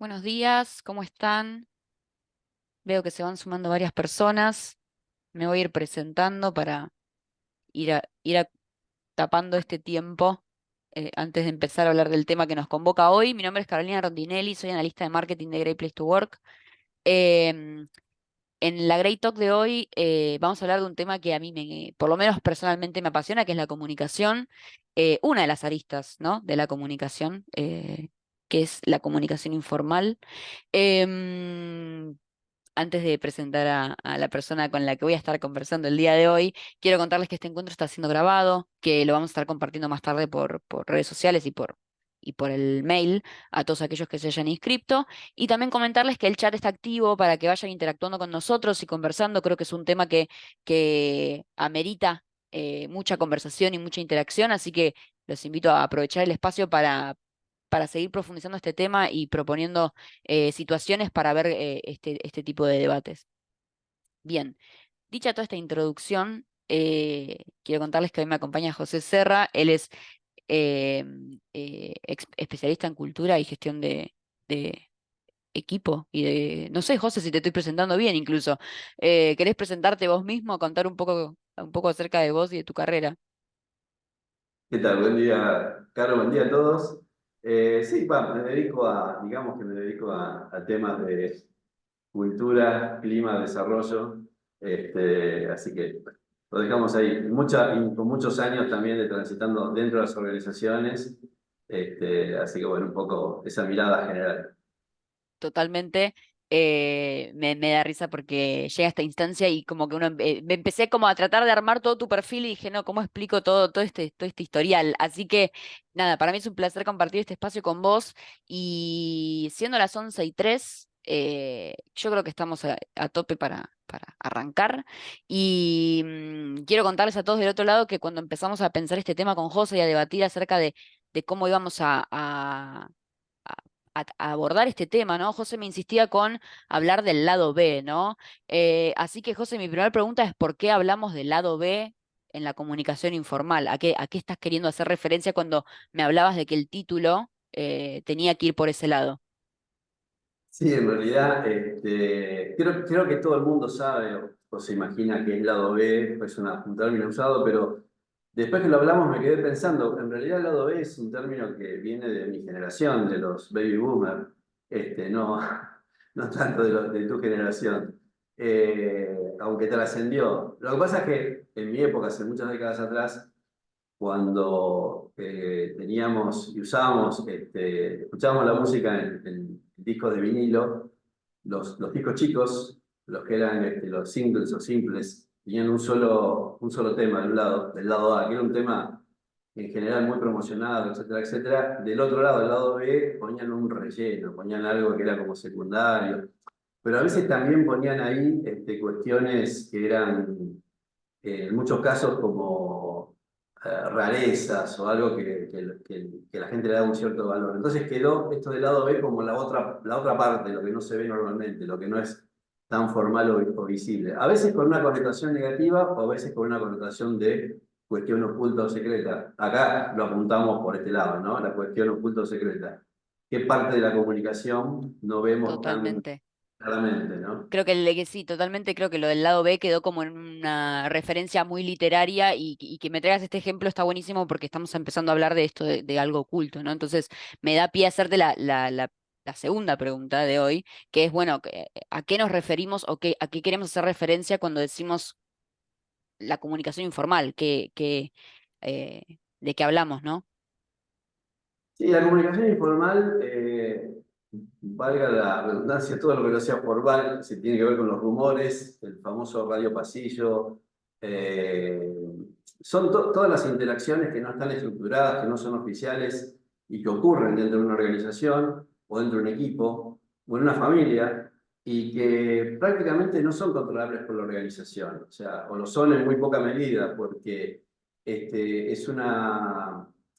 Buenos días, ¿cómo están? Veo que se van sumando varias personas. Me voy a ir presentando para tapando este tiempo antes de empezar a hablar del tema que nos convoca hoy. Mi nombre es Carolina Rondinelli, soy analista de marketing de Great Place to Work. Em, en la Great Talk de hoy vamos a hablar de un tema que a mí, por lo menos personalmente, me apasiona, que es la comunicación. Una de las aristas, ¿no?, de la comunicación, que es la comunicación informal. Em, Antes de presentar a la persona con la que voy a estar conversando el día de hoy, quiero contarles que este encuentro está siendo grabado, que lo vamos a estar compartiendo más tarde por redes sociales y por el mail a todos aquellos que se hayan inscrito. Y también comentarles que el chat está activo para que vayan interactuando con nosotros y conversando. Creo que es un tema que amerita mucha conversación y mucha interacción, así que los invito a aprovechar el espacio para seguir profundizando este tema y proponiendo situaciones para ver este tipo de debates. Bien, dicha toda esta introducción, quiero contarles que hoy me acompaña José Serra. Él es eh, especialista en cultura y gestión de equipo y no sé, José, si te estoy presentando bien incluso. ¿Querés presentarte vos mismo, contar un poco acerca de vos y de tu carrera? ¿Qué tal? Buen día, Carlos, buen día a todos. Sí, me dedico digamos que me dedico a temas de cultura, clima, desarrollo, así que lo dejamos ahí. Y con muchos años también de transitando dentro de las organizaciones, así que bueno, un poco esa mirada general. Totalmente. Me da risa porque llega esta instancia y como que me empecé como a tratar de armar todo tu perfil y dije, no, ¿cómo explico todo este historial? Así que nada, para mí es un placer compartir este espacio con vos y siendo las 11:03, yo creo que estamos a tope para arrancar y quiero contarles a todos del otro lado que cuando empezamos a pensar este tema con José y a debatir acerca de cómo íbamos a- a abordar este tema, ¿no? José me insistía con hablar del lado B, ¿no? Así que, José, mi primera pregunta es ¿por qué hablamos del lado B en la comunicación informal? ¿A qué estás queriendo hacer referencia cuando me hablabas de que el título tenía que ir por ese lado? Sí, en realidad creo que todo el mundo sabe o se imagina que es lado B, es un término usado, pero después que lo hablamos me quedé pensando, en realidad el lado B es un término que viene de mi generación, de los baby boomers, no, no tanto de tu generación, aunque trascendió. Lo que pasa es que en mi época, hace muchas décadas atrás, cuando teníamos y usábamos, escuchábamos la música en discos de vinilo, los discos chicos, los que eran los singles o simples, tenían un solo tema del lado A, que era un tema en general muy promocionado, etcétera, etcétera. Del otro lado, del lado B, ponían un relleno, ponían algo que era como secundario, pero a veces también ponían ahí cuestiones que eran en muchos casos como rarezas o algo que la gente le da un cierto valor. Entonces quedó esto del lado B como la otra parte, lo que no se ve normalmente, lo que no es tan formal o visible. A veces con una connotación negativa o a veces con una connotación de cuestión oculta o secreta. Acá lo apuntamos por este lado, ¿no? La cuestión oculta o secreta. ¿Qué parte de la comunicación no vemos tan Totalmente. claramente, ¿no? Creo que sí, totalmente creo que lo del lado B quedó como en una referencia muy literaria y que me traigas este ejemplo está buenísimo porque estamos empezando a hablar de esto de algo oculto, ¿no? Entonces me da pie a hacerte la segunda pregunta de hoy, que es, bueno, ¿a qué nos referimos o a qué queremos hacer referencia cuando decimos la comunicación informal? ¿De qué hablamos, no? Sí, la comunicación informal, valga la redundancia, todo lo que no sea formal, se tiene que ver con los rumores, el famoso radio pasillo, eh, son todas las interacciones que no están estructuradas, que no son oficiales y que ocurren dentro de una organización o dentro de un equipo o en una familia y que prácticamente no son controlables por la organización, o sea, o lo son en muy poca medida porque es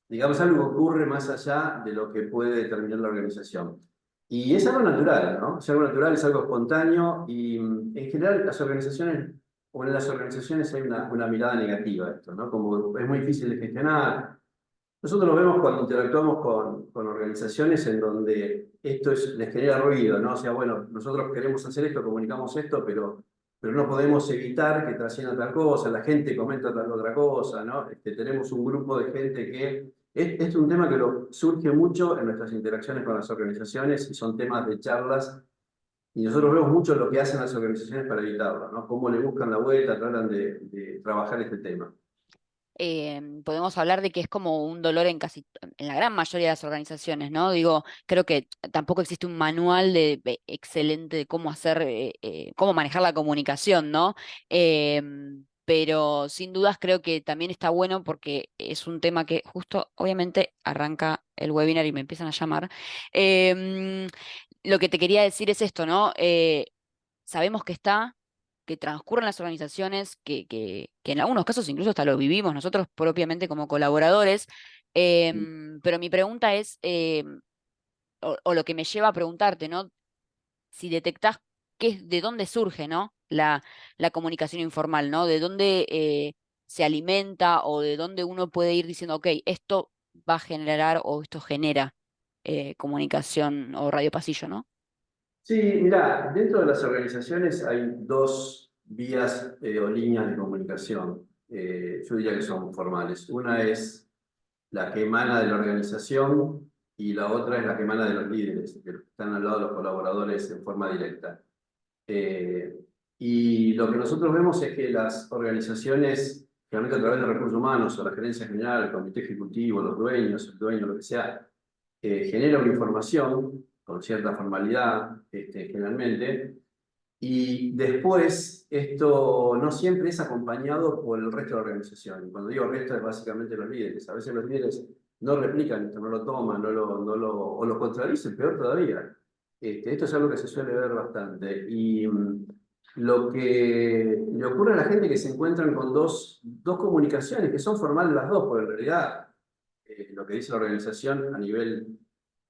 digamos, algo que ocurre más allá de lo que puede determinar la organización. Y es algo natural, ¿no? Es algo natural, es algo espontáneo y en general en las organizaciones hay una mirada negativa a esto, ¿no? Como es muy difícil de gestionar, Nosotros lo vemos cuando interactuamos con organizaciones en donde les genera ruido, ¿no? O sea, bueno, nosotros queremos hacer esto, comunicamos esto, pero no podemos evitar que trascienda tal cosa, la gente comenta tal otra cosa, ¿no? Tenemos un grupo de gente que... Es un tema que surge mucho en nuestras interacciones con las organizaciones y son temas de charlas y nosotros vemos mucho lo que hacen las organizaciones para evitarlo, ¿no? Cómo le buscan la vuelta, tratan de trabajar este tema. Podemos hablar de que es como un dolor en la gran mayoría de las organizaciones, ¿no? Digo, creo que tampoco existe un manual excelente de cómo hacer, cómo manejar la comunicación, ¿no? Pero sin dudas creo que también está bueno porque es un tema que justo, obviamente, arranca el webinar y me empiezan a llamar. Em, lo que te quería decir es esto, ¿no? Sabemos que está, que transcurre en las organizaciones, que en algunos casos incluso hasta lo vivimos nosotros propiamente como colaboradores. Pero mi pregunta es, o lo que me lleva a preguntarte, ¿no? Si detectás de dónde surge, ¿no? La comunicación informal, ¿no? De dónde se alimenta o de dónde uno puede ir diciendo, ok, esto va a generar o esto genera comunicación o radio pasillo, ¿no? Sí, mira, dentro de las organizaciones hay dos vías o líneas de comunicación. Yo diría que son formales. Una es la que emana de la organización y la otra es la que emana de los líderes, que están al lado de los colaboradores en forma directa. Eh, y lo que nosotros vemos es que las organizaciones, generalmente a través de recursos humanos o la gerencia general, el comité ejecutivo, los dueños, el dueño, lo que sea, genera una información con cierta formalidad, generalmente, y después esto no siempre es acompañado por el resto de la organización. Y cuando digo resto es básicamente los líderes. A veces los líderes no replican esto, no lo toman, o lo contradicen, peor todavía. Esto es algo que se suele ver bastante. Y lo que le ocurre a la gente es que se encuentran con dos comunicaciones, que son formales las dos, porque en realidad lo que dice la organización a nivel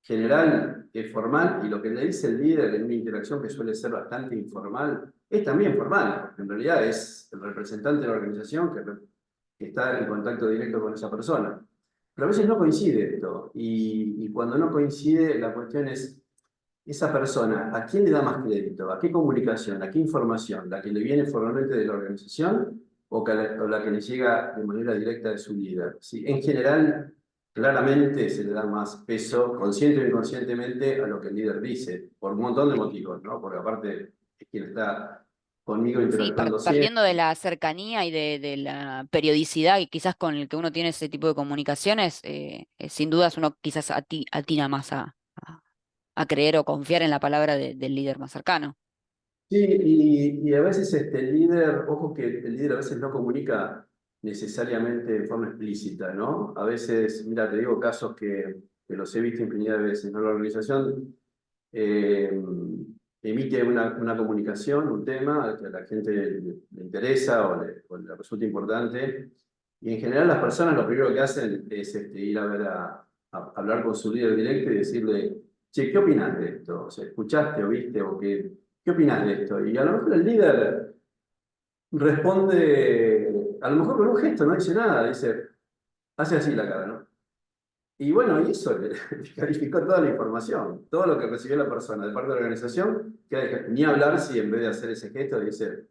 general es formal y lo que le dice el líder en una interacción que suele ser bastante informal es también formal, porque en realidad es el representante de la organización que está en contacto directo con esa persona. Pero a veces no coincide esto y cuando no coincide la cuestión es esa persona, ¿a quién le da más crédito? ¿A qué comunicación? ¿A qué información? ¿La que le viene formalmente de la organización o la que le llega de manera directa de su líder? ¿Sí? En general, claramente se le da más peso, consciente o inconscientemente, a lo que el líder dice, por un montón de motivos, ¿no? Porque aparte es quien está conmigo Sí, interactuando partiendo siempre. de la cercanía y de la periodicidad y quizás con el que uno tiene ese tipo de comunicaciones, sin dudas uno quizás atina más a creer o confiar en la palabra del líder más cercano. Sí, y a veces el líder, ojo que el líder a veces no comunica necesariamente de forma explícita, ¿no? A veces, mira, te digo casos que los he visto infinidad de veces, ¿no? La organización eh, emite una comunicación, un tema que a la gente le interesa o le resulta importante, y en general las personas lo primero que hacen es ir a ver a hablar con su líder directo y decirle, che, ¿qué opinas de esto? O sea, ¿escuchaste o viste o qué opinas de esto? Y a lo mejor el líder responde, a lo mejor con un gesto, no dice nada, dice, hace así la cara, ¿no? Y bueno, y eso le calificó toda la información, todo lo que recibió la persona de parte de la organización, que ni hablar si en vez de hacer ese gesto dice,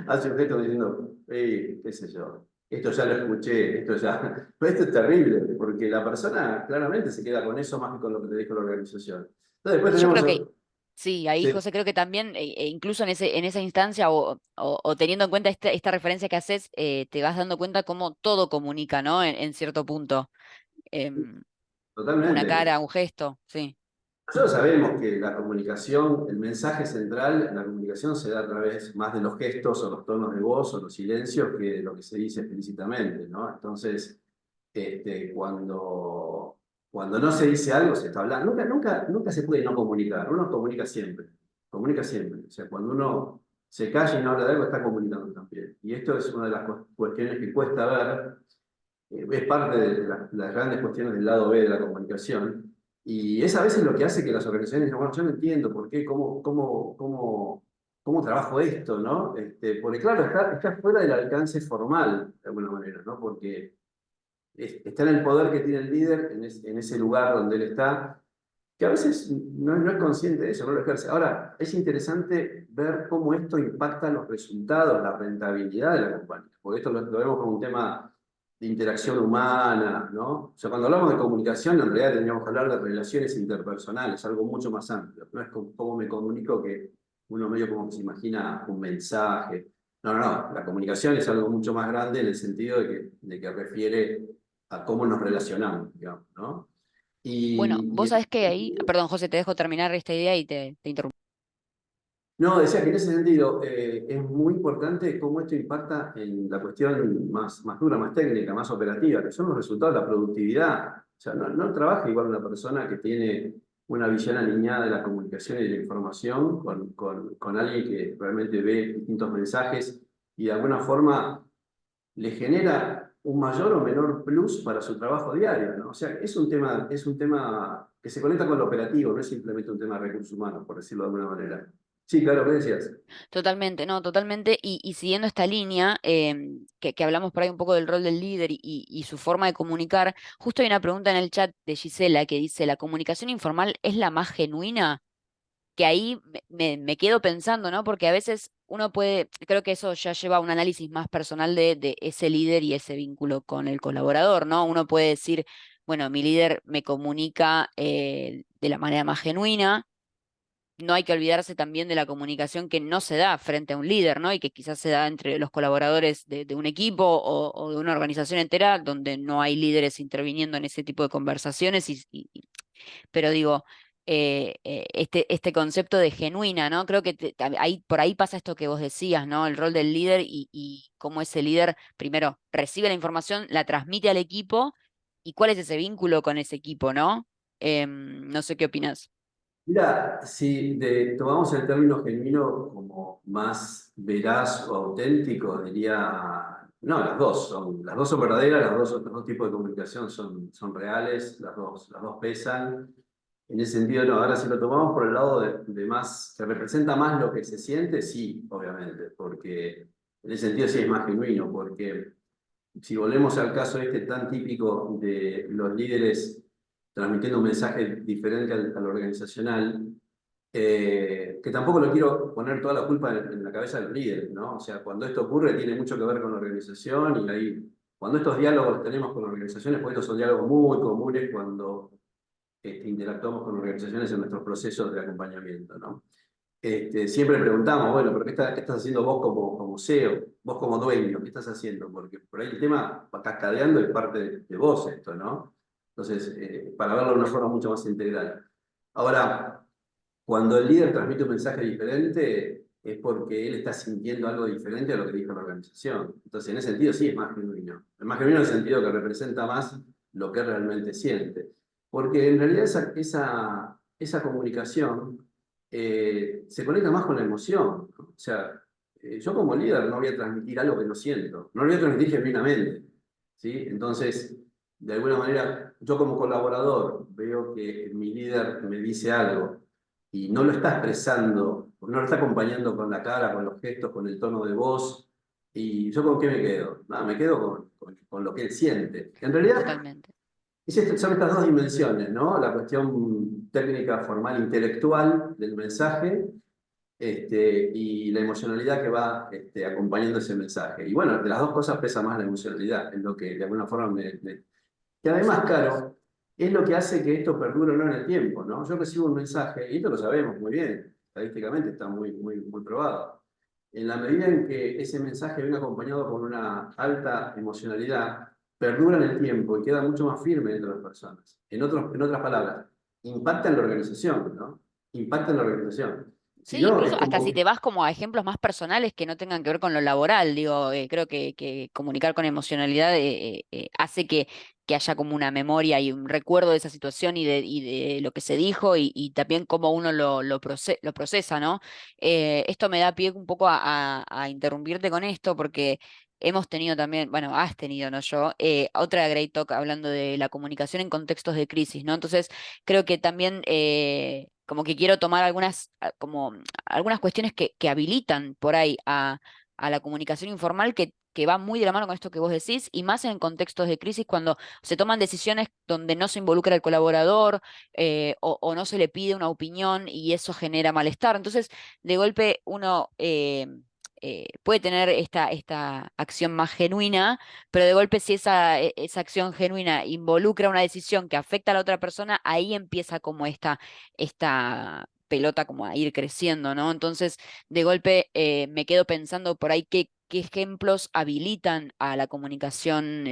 hace un gesto diciendo, qué sé yo, esto ya lo escuché, esto ya. Pero esto es terrible, porque la persona claramente se queda con eso más que con lo que te dijo la organización. Entonces después Y yo creo tenemos... que sí, ahí Sí, José, creo que también, incluso en esa instancia o teniendo en cuenta esta referencia que haces, te vas dando cuenta cómo todo comunica, ¿no? En cierto punto. Em, una totalmente. cara, un gesto, sí. Nosotros sabemos que la comunicación, el mensaje central en la comunicación se da a través más de los gestos o los tonos de voz o los silencios que de lo que se dice explícitamente, ¿no? Entonces, cuando no se dice algo, se está hablando. Nunca se puede no comunicar. Uno comunica siempre. Comunica siempre. O sea, cuando uno se calla y no habla de algo, está comunicando también. Y esto es una de las cuestiones que cuesta ver, es parte de las grandes cuestiones del lado B de la comunicación, y es a veces lo que hace que las organizaciones digan, bueno, yo no entiendo por qué, cómo trabajo esto, ¿no? Porque claro, está fuera del alcance formal, de alguna manera, ¿no? Porque está en el poder que tiene el líder, en ese lugar donde él está, que a veces no es consciente de eso, no lo ejerce. Ahora, es interesante ver cómo esto impacta los resultados, la rentabilidad de la compañía, porque esto lo vemos como un tema de interacción humana, ¿no? O sea, cuando hablamos de comunicación, en realidad tendríamos que hablar de relaciones interpersonales, algo mucho más amplio. No es cómo me comunico, que uno medio como que se imagina un mensaje. No, no, no. La comunicación es algo mucho más grande en el sentido de que refiere a cómo nos relacionamos, digamos, ¿no? Bueno, Y vos sabés que ahí, perdón, José, te dejo terminar esta idea y te interrumpo. no, decía que en ese sentido es muy importante cómo esto impacta en la cuestión más dura, más técnica, más operativa, que son los resultados de la productividad. O sea, no trabaja igual una persona que tiene una visión alineada de la comunicación y de la información con alguien que realmente ve distintos mensajes y de alguna forma le genera un mayor o menor plus para su trabajo diario, ¿no? O sea, es un tema que se conecta con lo operativo, no es simplemente un tema de recursos humanos, por decirlo de alguna manera. Sí, claro, ¿qué decías? Totalmente, no, totalmente. Y siguiendo esta línea, que hablamos por ahí un poco del rol del líder y su forma de comunicar, justo hay una pregunta en el chat de Gisela que dice, ¿la comunicación informal es la más genuina? Que ahí me quedo pensando, ¿no? Porque a veces uno puede, creo que eso ya lleva a un análisis más personal de ese líder y ese vínculo con el colaborador, ¿no? Uno puede decir, bueno, mi líder me comunica de la manera más genuina. No hay que olvidarse también de la comunicación que no se da frente a un líder, ¿no? Y que quizás se da entre los colaboradores de un equipo o de una organización entera, donde no hay líderes interviniendo en ese tipo de conversaciones. Pero digo, este concepto de genuina, ¿no? Creo que ahí, por ahí pasa esto que vos decías, ¿no? El rol del líder y cómo ese líder, primero, recibe la información, la transmite al equipo y cuál es ese vínculo con ese equipo, ¿no? No sé qué opinas. Mira, si tomamos el término genuino como más veraz o auténtico, diría, no, las dos son verdaderas, los dos tipos de comunicación son reales, las dos pesan. En ese sentido, no, ahora si lo tomamos por el lado de más, que representa más lo que se siente, sí, obviamente, porque en ese sentido sí es más genuino, porque si volvemos al caso este tan típico de los líderes transmitiendo un mensaje diferente al organizacional, que tampoco lo quiero poner toda la culpa en la cabeza de los líderes, ¿no? O sea, cuando esto ocurre tiene mucho que ver con la organización y ahí, cuando estos diálogos tenemos con organizaciones, pues estos son diálogos muy comunes cuando interactuamos con organizaciones en nuestros procesos de acompañamiento, ¿no? Siempre preguntamos, bueno, pero qué estás haciendo vos como CEO, vos como dueño? ¿Qué estás haciendo? Porque por ahí el tema va cascadeando es parte de vos esto, ¿no? Entonces, para verlo de una forma mucho más integral. Ahora, cuando el líder transmite un mensaje diferente, es porque él está sintiendo algo diferente a lo que dijo la organización. Entonces, en ese sentido, sí es más genuino. Es más genuino en el sentido que representa más lo que él realmente siente. Porque en realidad esa comunicación se conecta más con la emoción, ¿no? O sea, yo como líder no voy a transmitir algo que no siento, no lo voy a transmitir genuinamente, ¿sí? Entonces, de alguna manera, yo como colaborador veo que mi líder me dice algo y no lo está expresando, no lo está acompañando con la cara, con los gestos, con el tono de voz, ¿y yo con qué me quedo? No, me quedo con lo que él siente. En realidad, Totalmente. son estas dos dimensiones, ¿no? La cuestión técnica, formal, intelectual del mensaje, y la emocionalidad que va acompañando ese mensaje. Y bueno, de las dos cosas pesa más la emocionalidad, es lo que de alguna forma que además, claro, es lo que hace que esto perdure o no en el tiempo, ¿no? Yo recibo un mensaje, y esto lo sabemos muy bien, estadísticamente está muy probado. En la medida en que ese mensaje viene acompañado con una alta emocionalidad, perdura en el tiempo y queda mucho más firme dentro de las personas. En otras palabras, impacta en la organización, ¿no? Impacta en la organización. Si Sí, no, es incluso hasta si como, te vas como a ejemplos más personales que no tengan que ver con lo laboral, digo, creo que comunicar con emocionalidad hace que haya como una memoria y un recuerdo de esa situación y de lo que se dijo y también cómo uno lo procesa, ¿no? Esto me da pie un poco a interrumpirte con esto porque hemos tenido también, bueno, has tenido, no yo, otra Great Talk hablando de la comunicación en contextos de crisis, ¿no? Entonces, creo que también como que quiero tomar como algunas cuestiones que habilitan por ahí a la comunicación informal que va muy de la mano con esto que vos decís, y más en contextos de crisis cuando se toman decisiones donde no se involucra el colaborador o no se le pide una opinión y eso genera malestar. Entonces, de golpe uno puede tener esta acción más genuina, pero de golpe si esa acción genuina involucra una decisión que afecta a la otra persona, ahí empieza como esta pelota como a ir creciendo, ¿no? Entonces, de golpe me quedo pensando por ahí qué ejemplos habilitan a la comunicación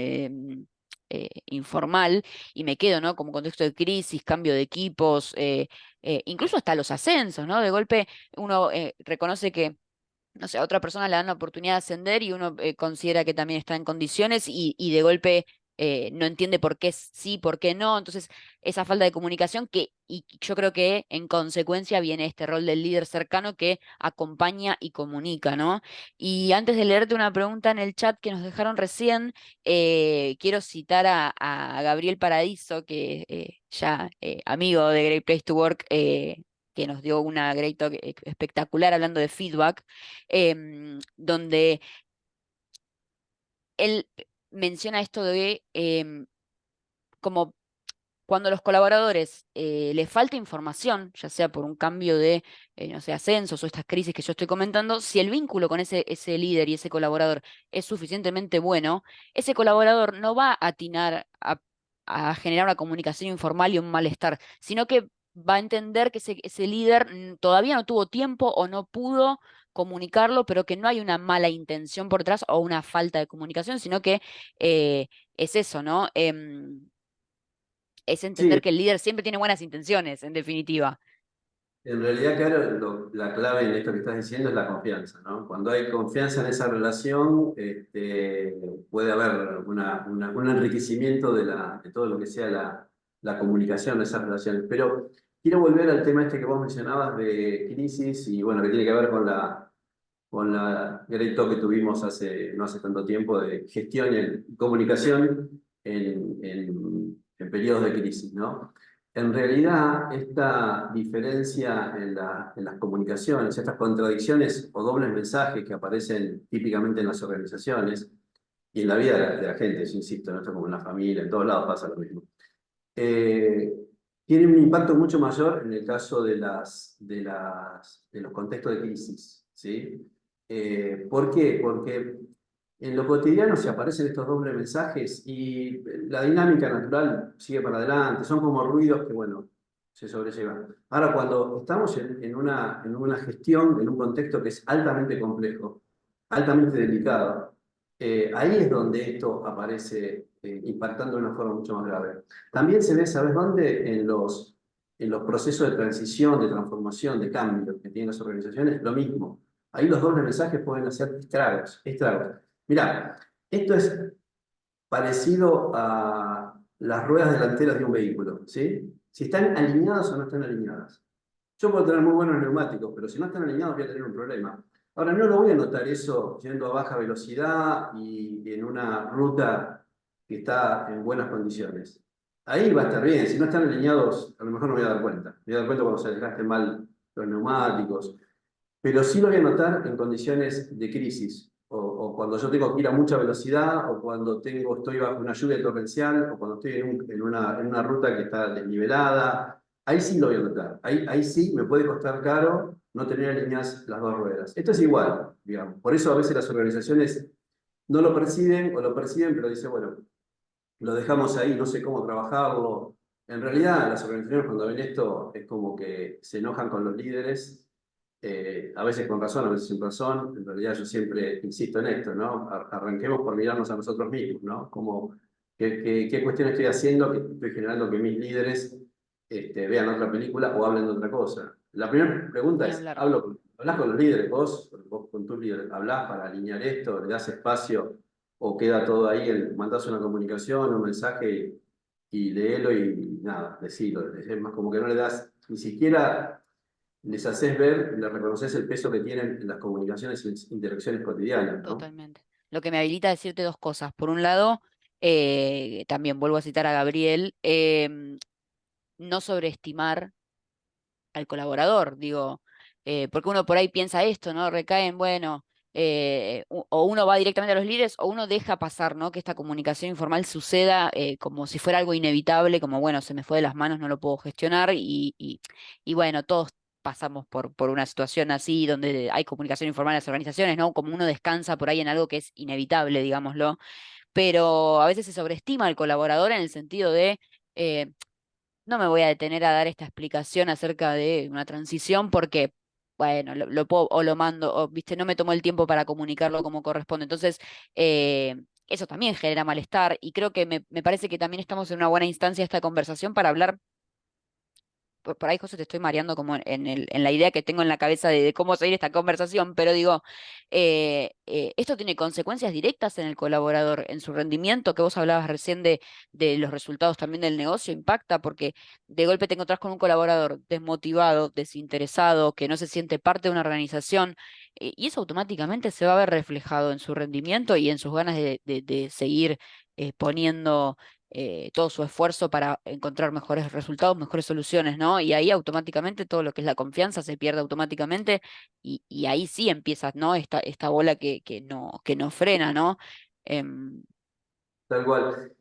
informal y me quedo, ¿no? Como contexto de crisis, cambio de equipos, incluso hasta los ascensos, ¿no? De golpe uno reconoce que no sé, a otra persona le dan la oportunidad de ascender y uno considera que también está en condiciones y de golpe no entiende por qué sí, por qué no. Entonces, esa falta de comunicación y yo creo que en consecuencia viene este rol del líder cercano que acompaña y comunica, ¿no? Y antes de leerte una pregunta en el chat que nos dejaron recién, quiero citar a Gabriel Paradiso, que ya amigo de Great Place to Work, que nos dio una Great Talk espectacular hablando de feedback, donde él menciona esto de como cuando los colaboradores les falta información, ya sea por un cambio de, no sé, ascensos o estas crisis que yo estoy comentando, si el vínculo con ese líder y ese colaborador es suficientemente bueno, ese colaborador no va a atinar a generar una comunicación informal y un malestar, sino que va a entender que ese líder todavía no tuvo tiempo o no pudo comunicarlo, pero que no hay una mala intención por detrás o una falta de comunicación, sino que es eso, ¿no? Es Sí, entender que el líder siempre tiene buenas intenciones, en definitiva. en realidad, claro, la clave en esto que estás diciendo es la confianza, ¿no? Cuando hay confianza en esa relación, puede haber un enriquecimiento de todo lo que sea la comunicación de esas relaciones. Pero quiero volver al tema este que vos mencionabas de crisis y, bueno, que tiene que ver con la Great Talk que tuvimos no hace tanto tiempo de gestión y comunicación en periodos de crisis, ¿no? En realidad, esta diferencia en las comunicaciones, estas contradicciones o dobles mensajes que aparecen típicamente en las organizaciones y en la vida de la gente, yo insisto, no esto como en la familia, en todos lados pasa lo mismo, eh, tiene un impacto mucho mayor en el caso de los contextos de crisis, ¿sí? ¿Por qué? Porque en lo cotidiano se aparecen estos dobles mensajes y la dinámica natural sigue para adelante, son como ruidos que, bueno, se sobrellevan. Ahora, cuando estamos en una gestión, en un contexto que es altamente complejo, altamente delicado, ahí es donde esto aparece impactando de una forma mucho más grave. También se ve, ¿sabes dónde? En los procesos de transición, de transformación, de cambio que tienen las organizaciones, lo mismo. Ahí los dobles mensajes pueden hacer estragos, estragos. Mirá, esto es parecido a las ruedas delanteras de un vehículo, ¿sí? Si están alineadas o no están alineadas. Yo puedo tener muy buenos neumáticos, pero si no están alineados voy a tener un problema. Ahora, no lo voy a notar eso yendo a baja velocidad y en una ruta que está en buenas condiciones. Ahí va a estar bien. Si no están alineados, a lo mejor no me voy a dar cuenta. Me voy a dar cuenta cuando se desgasten mal los neumáticos. Pero sí lo voy a notar en condiciones de crisis. O cuando yo tengo que ir a mucha velocidad, o cuando estoy bajo una lluvia torrencial, o cuando estoy en una ruta que está desnivelada. Ahí sí lo voy a notar. Ahí sí me puede costar caro no tener alineadas las dos ruedas. Esto es igual, digamos. Por eso a veces las organizaciones no lo perciben o lo perciben, pero dicen, bueno, lo dejamos ahí, no sé cómo trabajarlo. En realidad, las organizaciones cuando ven esto es como que se enojan con los líderes, a veces con razón, a veces sin razón. En realidad yo siempre insisto en esto, ¿no? Arranquemos por mirarnos a nosotros mismos, ¿no? Como, ¿qué cuestión estoy haciendo que estoy generando que mis líderes vean otra película o hablen de otra cosa? La primera pregunta Ni es, hablar. ¿hablas con los líderes? Vos con tus líderes, ¿hablás para alinear esto? ¿Le das espacio? ¿O queda todo ahí, mandás una comunicación, un mensaje y léelo y nada, decilo? Es más como que no le das, ni siquiera les haces ver, les reconoces el peso que tienen en las comunicaciones y en las interacciones cotidianas, ¿no? Totalmente. Lo que me habilita a decirte dos cosas. Por un lado, también vuelvo a citar a Gabriel, no sobreestimar al colaborador, digo, porque uno por ahí piensa esto, ¿no? Recae en, bueno. o uno va directamente a los líderes o uno deja pasar, ¿no? Que esta comunicación informal suceda como si fuera algo inevitable, como bueno, se me fue de las manos, no lo puedo gestionar y bueno, todos pasamos por una situación así donde hay comunicación informal en las organizaciones, ¿no? Como uno descansa por ahí en algo que es inevitable, digámoslo, pero a veces se sobreestima al colaborador en el sentido de... no me voy a detener a dar esta explicación acerca de una transición porque, bueno, lo puedo, o lo mando, o, viste, no me tomo el tiempo para comunicarlo como corresponde. Entonces, eso también genera malestar y creo que me parece que también estamos en una buena instancia de esta conversación para hablar por ahí, José, te estoy mareando como en la idea que tengo en la cabeza de cómo seguir esta conversación, pero digo, esto tiene consecuencias directas en el colaborador, en su rendimiento, que vos hablabas recién de los resultados también del negocio, impacta porque de golpe te encontrás con un colaborador desmotivado, desinteresado, que no se siente parte de una organización, y eso automáticamente se va a ver reflejado en su rendimiento y en sus ganas de seguir poniendo todo su esfuerzo para encontrar mejores resultados, mejores soluciones, ¿no? Y ahí automáticamente todo lo que es la confianza se pierde automáticamente y ahí sí empieza, ¿no? Esta bola que no frena, ¿no? Em, Tal cual.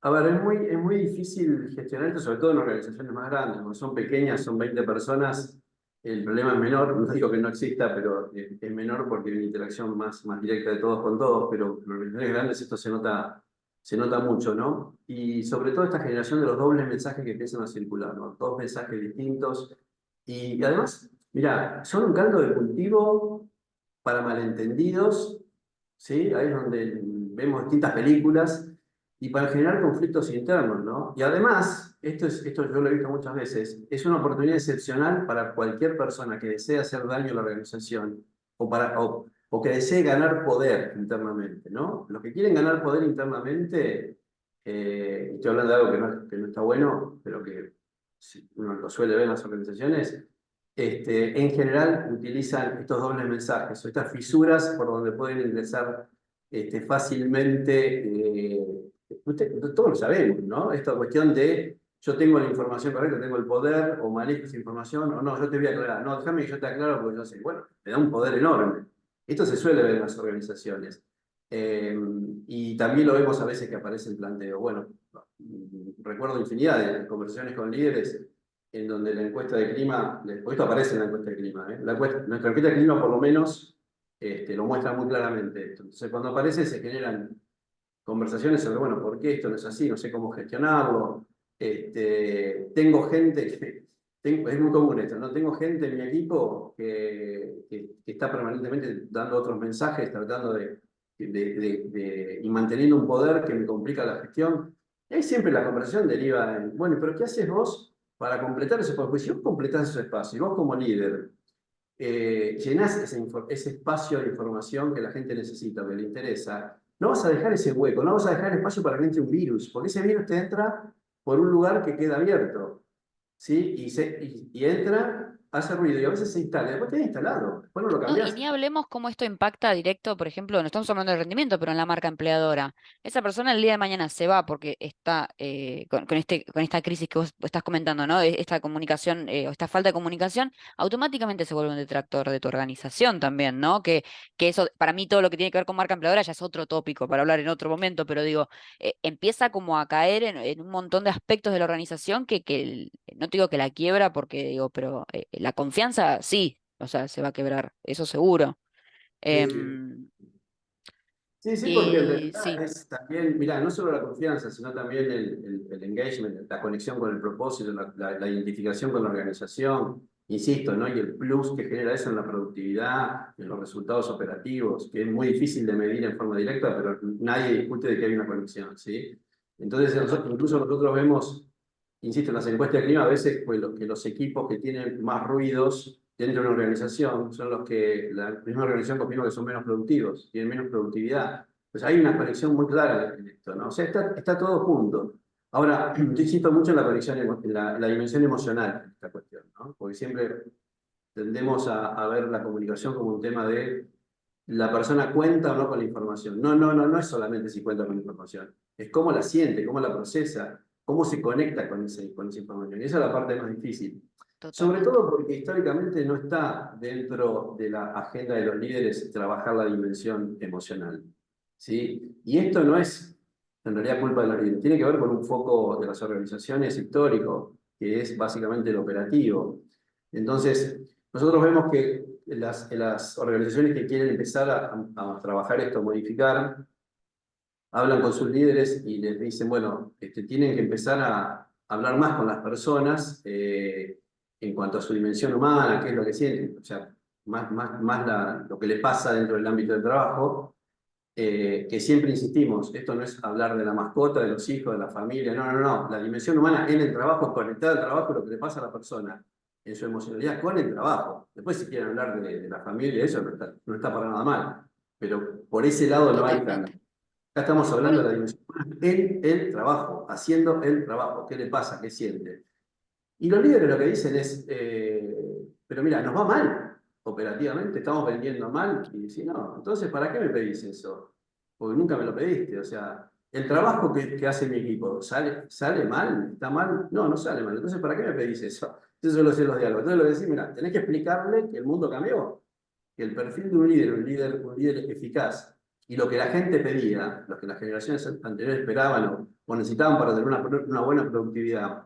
A ver, es muy difícil gestionar esto, sobre todo en organizaciones más grandes. Cuando son pequeñas, son 20 personas, el problema es menor. No digo que no exista, pero es menor porque hay una interacción más directa de todos con todos, pero en organizaciones grandes esto se nota mucho, ¿no? Y sobre todo esta generación de los dobles mensajes que empiezan a circular, ¿no? Dos mensajes distintos. Y además, mira, son un caldo de cultivo para malentendidos, ¿sí? Ahí es donde vemos distintas películas y para generar conflictos internos, ¿no? Y además, esto yo lo he visto muchas veces, es una oportunidad excepcional para cualquier persona que desee hacer daño a la organización o que desee ganar poder internamente, ¿no? Los que quieren ganar poder internamente, estoy hablando de algo que no está bueno, pero que sí, uno lo suele ver en las organizaciones, en general utilizan estos dobles mensajes o estas fisuras por donde pueden ingresar fácilmente. Todos lo sabemos, ¿no? Esta cuestión de yo tengo la información correcta, tengo el poder, o manejo esa información, o no, yo te voy a aclarar. No, déjame que yo te aclaro porque yo sé. Bueno, te da un poder enorme. Esto se suele ver en las organizaciones. Eh, y también lo vemos a veces que aparece el planteo. Bueno, recuerdo infinidad de conversaciones con líderes en donde la encuesta de clima, esto aparece en la encuesta de clima, ¿eh? Nuestra encuesta de clima por lo menos lo muestra muy claramente esto. Entonces cuando aparece se generan conversaciones sobre, bueno, ¿por qué esto no es así? No sé cómo gestionarlo. Tengo gente es muy común esto, ¿no? Tengo gente en mi equipo que está permanentemente dando otros mensajes, tratando y manteniendo un poder que me complica la gestión. Y ahí siempre la conversación deriva en, bueno, pero ¿qué haces vos para completar ese espacio? Pues si vos completás ese espacio, y vos como líder llenás ese espacio de información que la gente necesita, que le interesa, no vas a dejar ese hueco, no vas a dejar espacio para que entre un virus, porque ese virus te entra por un lugar que queda abierto, ¿sí? Y entra, hace ruido y a veces se instala, después te instalado, después no lo No, y cambiás. ni hablemos cómo esto impacta directo, por ejemplo, no estamos hablando de rendimiento, pero en la marca empleadora. Esa persona el día de mañana se va porque está con esta crisis que vos estás comentando, ¿no? Esta comunicación o esta falta de comunicación, automáticamente se vuelve un detractor de tu organización también, ¿no? Que eso, para mí, todo lo que tiene que ver con marca empleadora ya es otro tópico para hablar en otro momento, pero digo, empieza como a caer en un montón de aspectos de la organización no te digo que la quiebra porque digo, pero la confianza sí. O sea, se va a quebrar, eso seguro. Sí, sí. Em, Sí, sí, porque en y realidad sí, es también, mira, no solo la confianza, sino también el engagement, la conexión con el propósito, la identificación con la organización, insisto, ¿no? Y el plus que genera eso en la productividad, en los resultados operativos, que es muy difícil de medir en forma directa, pero nadie discute de que hay una conexión, ¿sí? Entonces, incluso nosotros vemos, insisto, en las encuestas de clima, a veces pues, que los equipos que tienen más ruidos dentro de una organización son los que la misma organización confirma que son menos productivos, tienen menos productividad. Pues hay una conexión muy clara en esto, ¿no? O sea, está todo junto. Ahora, yo insisto mucho en la conexión, en la dimensión emocional de esta cuestión, ¿no? Porque siempre tendemos a ver la comunicación como un tema de la persona cuenta o no con la información. No es solamente si cuenta con la información, es cómo la siente, cómo la procesa, cómo se conecta con esa información. Y esa es la parte más difícil. Sobre totalmente. todo porque históricamente no está dentro de la agenda de los líderes trabajar la dimensión emocional. ¿Sí? Y esto no es en realidad culpa de los líderes, tiene que ver con un foco de las organizaciones histórico, que es básicamente el operativo. Entonces, nosotros vemos que las organizaciones que quieren empezar a trabajar esto, modificar, hablan con sus líderes y les dicen, bueno, tienen que empezar a hablar más con las personas en cuanto a su dimensión humana, qué es lo que sienten, o sea, más lo que les pasa dentro del ámbito del trabajo, que siempre insistimos, esto no es hablar de la mascota, de los hijos, de la familia, no, no, no, la dimensión humana en el trabajo, conectada al trabajo, lo que le pasa a la persona en su emocionalidad con el trabajo. Después si quieren hablar de la familia, eso no está para nada mal, pero por ese lado no hay cambio. Totalmente. Acá estamos hablando Bueno, de la dimensión humana en el trabajo, haciendo el trabajo. ¿Qué le pasa? ¿Qué siente? Y los líderes lo que dicen es, pero mira, nos va mal operativamente, estamos vendiendo mal. Y si no, entonces, ¿para qué me pedís eso? Porque nunca me lo pediste. O sea, el trabajo que hace mi equipo, ¿sale mal? ¿Está mal? No, no sale mal. Entonces, ¿para qué me pedís eso? Entonces, yo lo sé los diálogos. Entonces, lo que decís, mira, tenés que explicarle que el mundo cambió, que el perfil de un líder eficaz y lo que la gente pedía, lo que las generaciones anteriores esperaban o necesitaban para tener una buena productividad,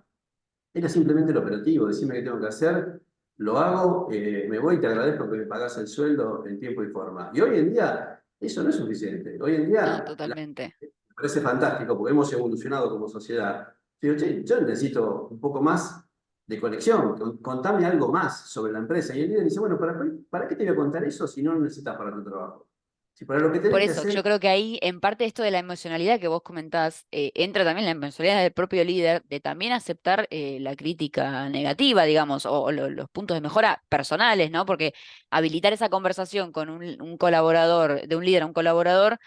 era simplemente el operativo. Decime qué tengo que hacer, lo hago, me voy y te agradezco que me pagás el sueldo en tiempo y forma. Y hoy en día eso no es suficiente. Hoy en no, día totalmente. me parece fantástico porque hemos evolucionado como sociedad. Digo, che, yo necesito un poco más de conexión, contame algo más sobre la empresa. Y el líder dice, bueno, ¿para qué te voy a contar eso si no lo necesitas para tu trabajo? Si para lo que Por tenés que eso, hacer. yo creo que ahí, en parte, esto de la emocionalidad que vos comentás, entra también la emocionalidad del propio líder, de también aceptar la crítica negativa, digamos, o los puntos de mejora personales, ¿no? Porque habilitar esa conversación con un colaborador, de un líder a un colaborador,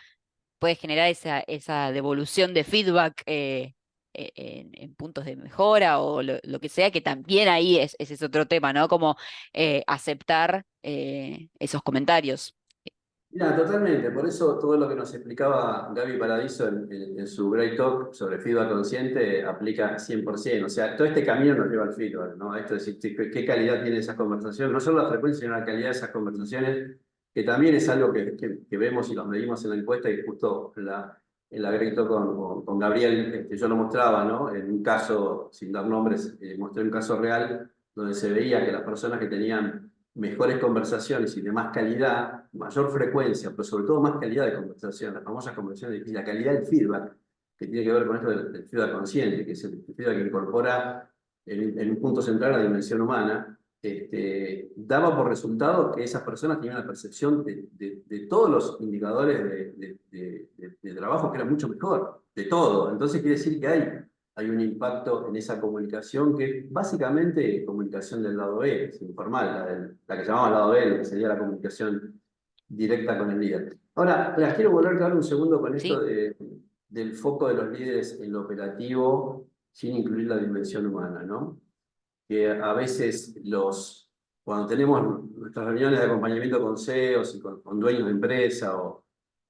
puede generar esa devolución de feedback en puntos de mejora o lo que sea, que también ahí ese es otro tema, ¿no? Como aceptar esos comentarios. Mira, totalmente. Por eso todo lo que nos explicaba Gaby Paradiso en su Great Talk sobre feedback consciente aplica 100%. O sea, todo este camino nos lleva al feedback, ¿no? A esto de decir, qué calidad tiene esa conversación. No solo la frecuencia, sino la calidad de esas conversaciones, que también es algo que vemos y los medimos en la encuesta y justo en la Great Talk con Gabriel, yo lo mostraba, ¿no? En un caso, sin dar nombres, mostré un caso real donde se veía que las personas que tenían mejores conversaciones y de más calidad, mayor frecuencia, pero sobre todo más calidad de conversación, las famosas conversaciones y la calidad del feedback, que tiene que ver con esto del feedback consciente, que es el feedback que incorpora en un punto central la dimensión humana, daba por resultado que esas personas tenían la percepción de todos los indicadores de trabajo que era mucho mejor, de todo. Entonces quiere decir que hay un impacto en esa comunicación que es básicamente comunicación del lado B, es informal, la que llamamos lado B, lo que sería la comunicación directa con el líder. Ahora, las quiero volver a hablar un segundo con esto Sí, del foco de los líderes en lo operativo sin incluir la dimensión humana, ¿no? Que a veces cuando tenemos nuestras reuniones de acompañamiento con CEOs y con dueños de empresa o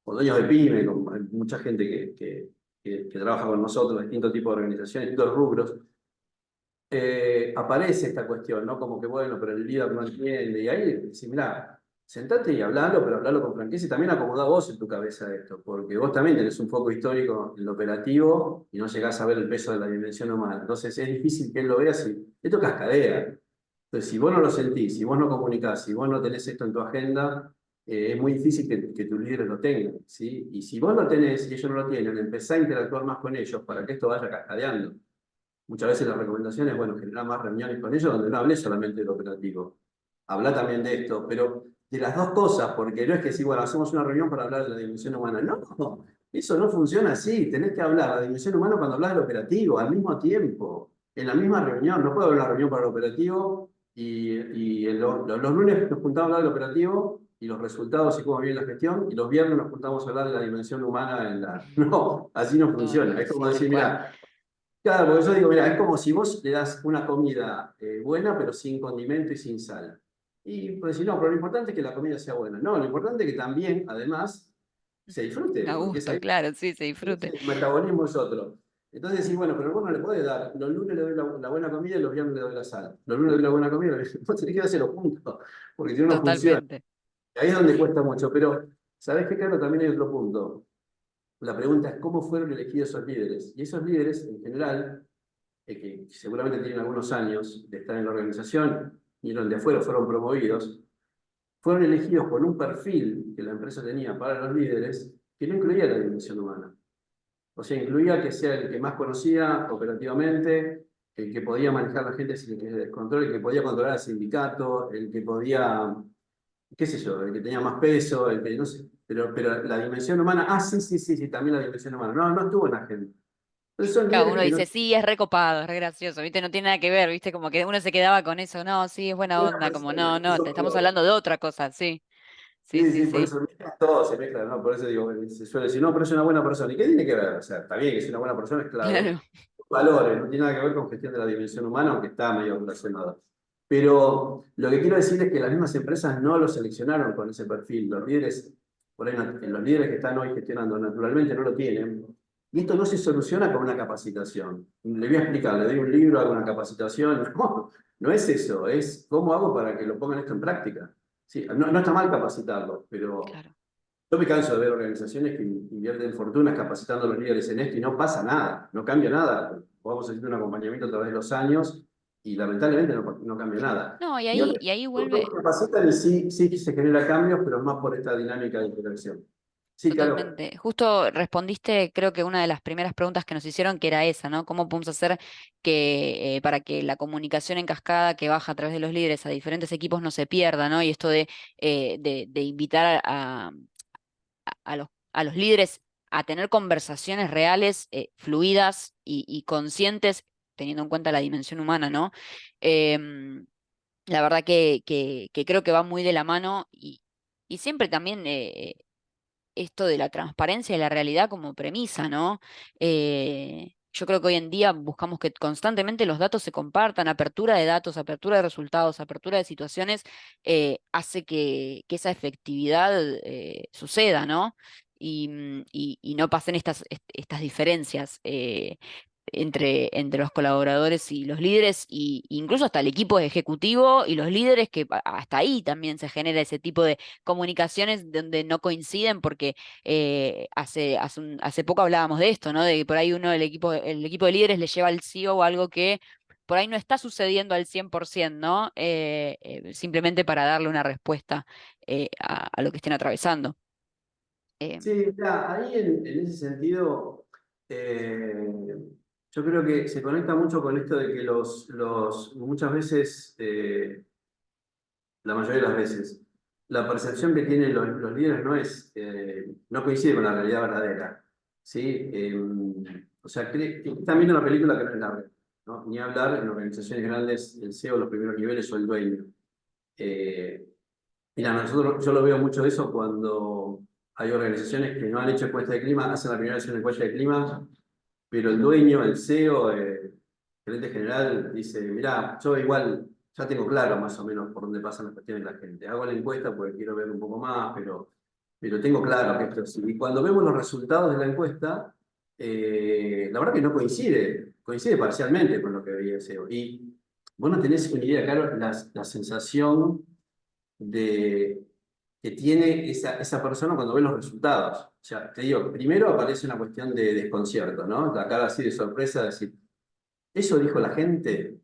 dueños de pyme, con mucha gente que trabaja con nosotros, distintos tipos de organizaciones, distintos rubros, aparece esta cuestión, ¿no? Como que, bueno, pero el líder no entiende. Y ahí decís, mirá, sentate y hablalo, pero hablalo con franqueza y también acomodá vos en tu cabeza esto, porque vos también tenés un foco histórico en lo operativo y no llegás a ver el peso de la dimensión humana. Entonces es difícil que él lo vea si esto cascadea. Entonces, si vos no lo sentís, si vos no comunicás, si vos no tenés esto en tu agenda, es muy difícil que tus líderes lo tengan, ¿sí? Y si vos lo tenés y ellos no lo tienen, empezá a interactuar más con ellos para que esto vaya cascadeando. Muchas veces la recomendación es, bueno, generar más reuniones con ellos donde no hablé solamente del operativo. Habla también de esto, pero de las dos cosas, porque no es que si, bueno, hacemos una reunión para hablar de la dimensión humana. No, eso no funciona así. Tenés que hablar de la dimensión humana cuando hablas del operativo, al mismo tiempo, en la misma reunión. No puedo haber una reunión para el operativo y los lunes nos juntamos a hablar del operativo y los resultados y cómo viene la gestión, y los viernes nos juntamos a hablar de la dimensión humana en la. No, así no no, funciona. no, Es como sí, tal decir, cual. mira. Claro, porque yo digo, mira, es como si vos le das una comida buena, pero sin condimento y sin sal. Y pues si no, pero lo importante es que la comida sea buena. No, lo importante es que también, además, se disfrute, A porque es gusto, ahí. claro, sí, se disfrute. El metabolismo es otro. Entonces decís, bueno, pero vos no le podés dar, los lunes le doy la buena comida y los viernes le doy la sal. Los lunes le doy la buena comida y los viernes, vos tenés que hacerlo juntos, porque si no, no funciona. Totalmente. Ahí es donde cuesta mucho, pero ¿sabés qué, Carlos? También hay otro punto. La pregunta es cómo fueron elegidos esos líderes. Y esos líderes, en general, que seguramente tienen algunos años de estar en la organización, vinieron de afuera, fueron promovidos, fueron elegidos con un perfil que la empresa tenía para los líderes que no incluía la dimensión humana. O sea, incluía que sea el que más conocía operativamente, el que podía manejar la gente sin que descontrole, el que podía controlar al sindicato, el que podía, qué sé yo, el que tenía más peso, el que no sé, pero la dimensión humana, sí, sí, sí, sí, también la dimensión humana. No, no estuvo en la agenda. Entonces son Cada líderes uno que no. dice, sí, es recopado, es re gracioso, ¿viste? No tiene nada que ver, ¿viste? Como que uno se quedaba con eso, no, sí, es buena Una onda, como persona, no, no, te estamos hablando de otra cosa, sí, sí, sí, sí, sí, por sí. eso todo se mezcla, ¿no? Por eso digo, se suele decir, no, pero es una buena persona. ¿Y qué tiene que ver? O sea, está bien que es una buena persona, es clave. Claro, Valores, no tiene nada que ver con gestión de la dimensión humana, aunque está medio relacionado. Pero lo que quiero decir es que las mismas empresas no lo seleccionaron con ese perfil. Los líderes, por ahí, los líderes que están hoy gestionando naturalmente no lo tienen. Y esto no se soluciona con una capacitación. Le voy a explicar, le doy un libro, hago una capacitación. No, no es eso, es cómo hago para que lo pongan esto en práctica. Sí, no, no está mal capacitarlo, pero claro. yo me canso de ver organizaciones que invierten fortunas capacitando a los líderes en esto y no pasa nada, no cambia nada. Vamos haciendo un acompañamiento a través de los años y lamentablemente no cambia nada. No, Y otros y ahí otros vuelve. capacitan y sí, sí que se genera cambios, pero es más por esta dinámica de interacción. Sí, claro. Totalmente. Justo respondiste, creo que una de las primeras preguntas que nos hicieron, que era esa, ¿no? ¿Cómo podemos hacer que para que la comunicación en cascada que baja a través de los líderes a diferentes equipos no se pierda, ¿no? Y esto de invitar a los líderes a tener conversaciones reales, fluidas y conscientes, teniendo en cuenta la dimensión humana, ¿no? Em, la verdad que creo que va muy de la mano y siempre también esto de la transparencia y la realidad como premisa, ¿no? Yo creo que hoy en día buscamos que constantemente los datos se compartan, apertura de datos, apertura de resultados, apertura de situaciones, hace que esa efectividad suceda, ¿no? Y no pasen estas diferencias. Entre los colaboradores y los líderes, y incluso hasta el equipo ejecutivo y los líderes, que hasta ahí también se genera ese tipo de comunicaciones donde no coinciden, porque hace poco hablábamos de esto, ¿no? De que por ahí el equipo de líderes le lleva al CEO algo que por ahí no está sucediendo al 100%, ¿no? Simplemente para darle una respuesta a lo que estén atravesando. Eh, Sí, mira, ahí en ese sentido, eh, yo creo que se conecta mucho con esto de que muchas veces, la mayoría de las veces, la percepción que tienen los líderes no coincide con la realidad verdadera. ¿Sí? O sea, están viendo una película que no es la realidad, ¿no? Ni hablar en organizaciones grandes, el CEO, los primeros niveles o el dueño. Eh, Mira, yo lo veo mucho eso cuando hay organizaciones que no han hecho encuesta de clima, hacen la primera vez una encuesta de clima, pero el dueño, el CEO, gerente general, dice, mira, yo igual ya tengo claro más o menos por dónde pasan las cuestiones de la gente. Hago la encuesta porque quiero ver un poco más, pero tengo claro que esto es así. Y cuando vemos los resultados de la encuesta, la verdad que no coincide parcialmente con lo que veía el CEO. Y vos no tenés una idea, claro, la sensación de, que tiene esa persona cuando ve los resultados. O sea, te digo, primero aparece una cuestión de desconcierto, ¿no? La cara así de sorpresa, de decir, ¿eso dijo la gente?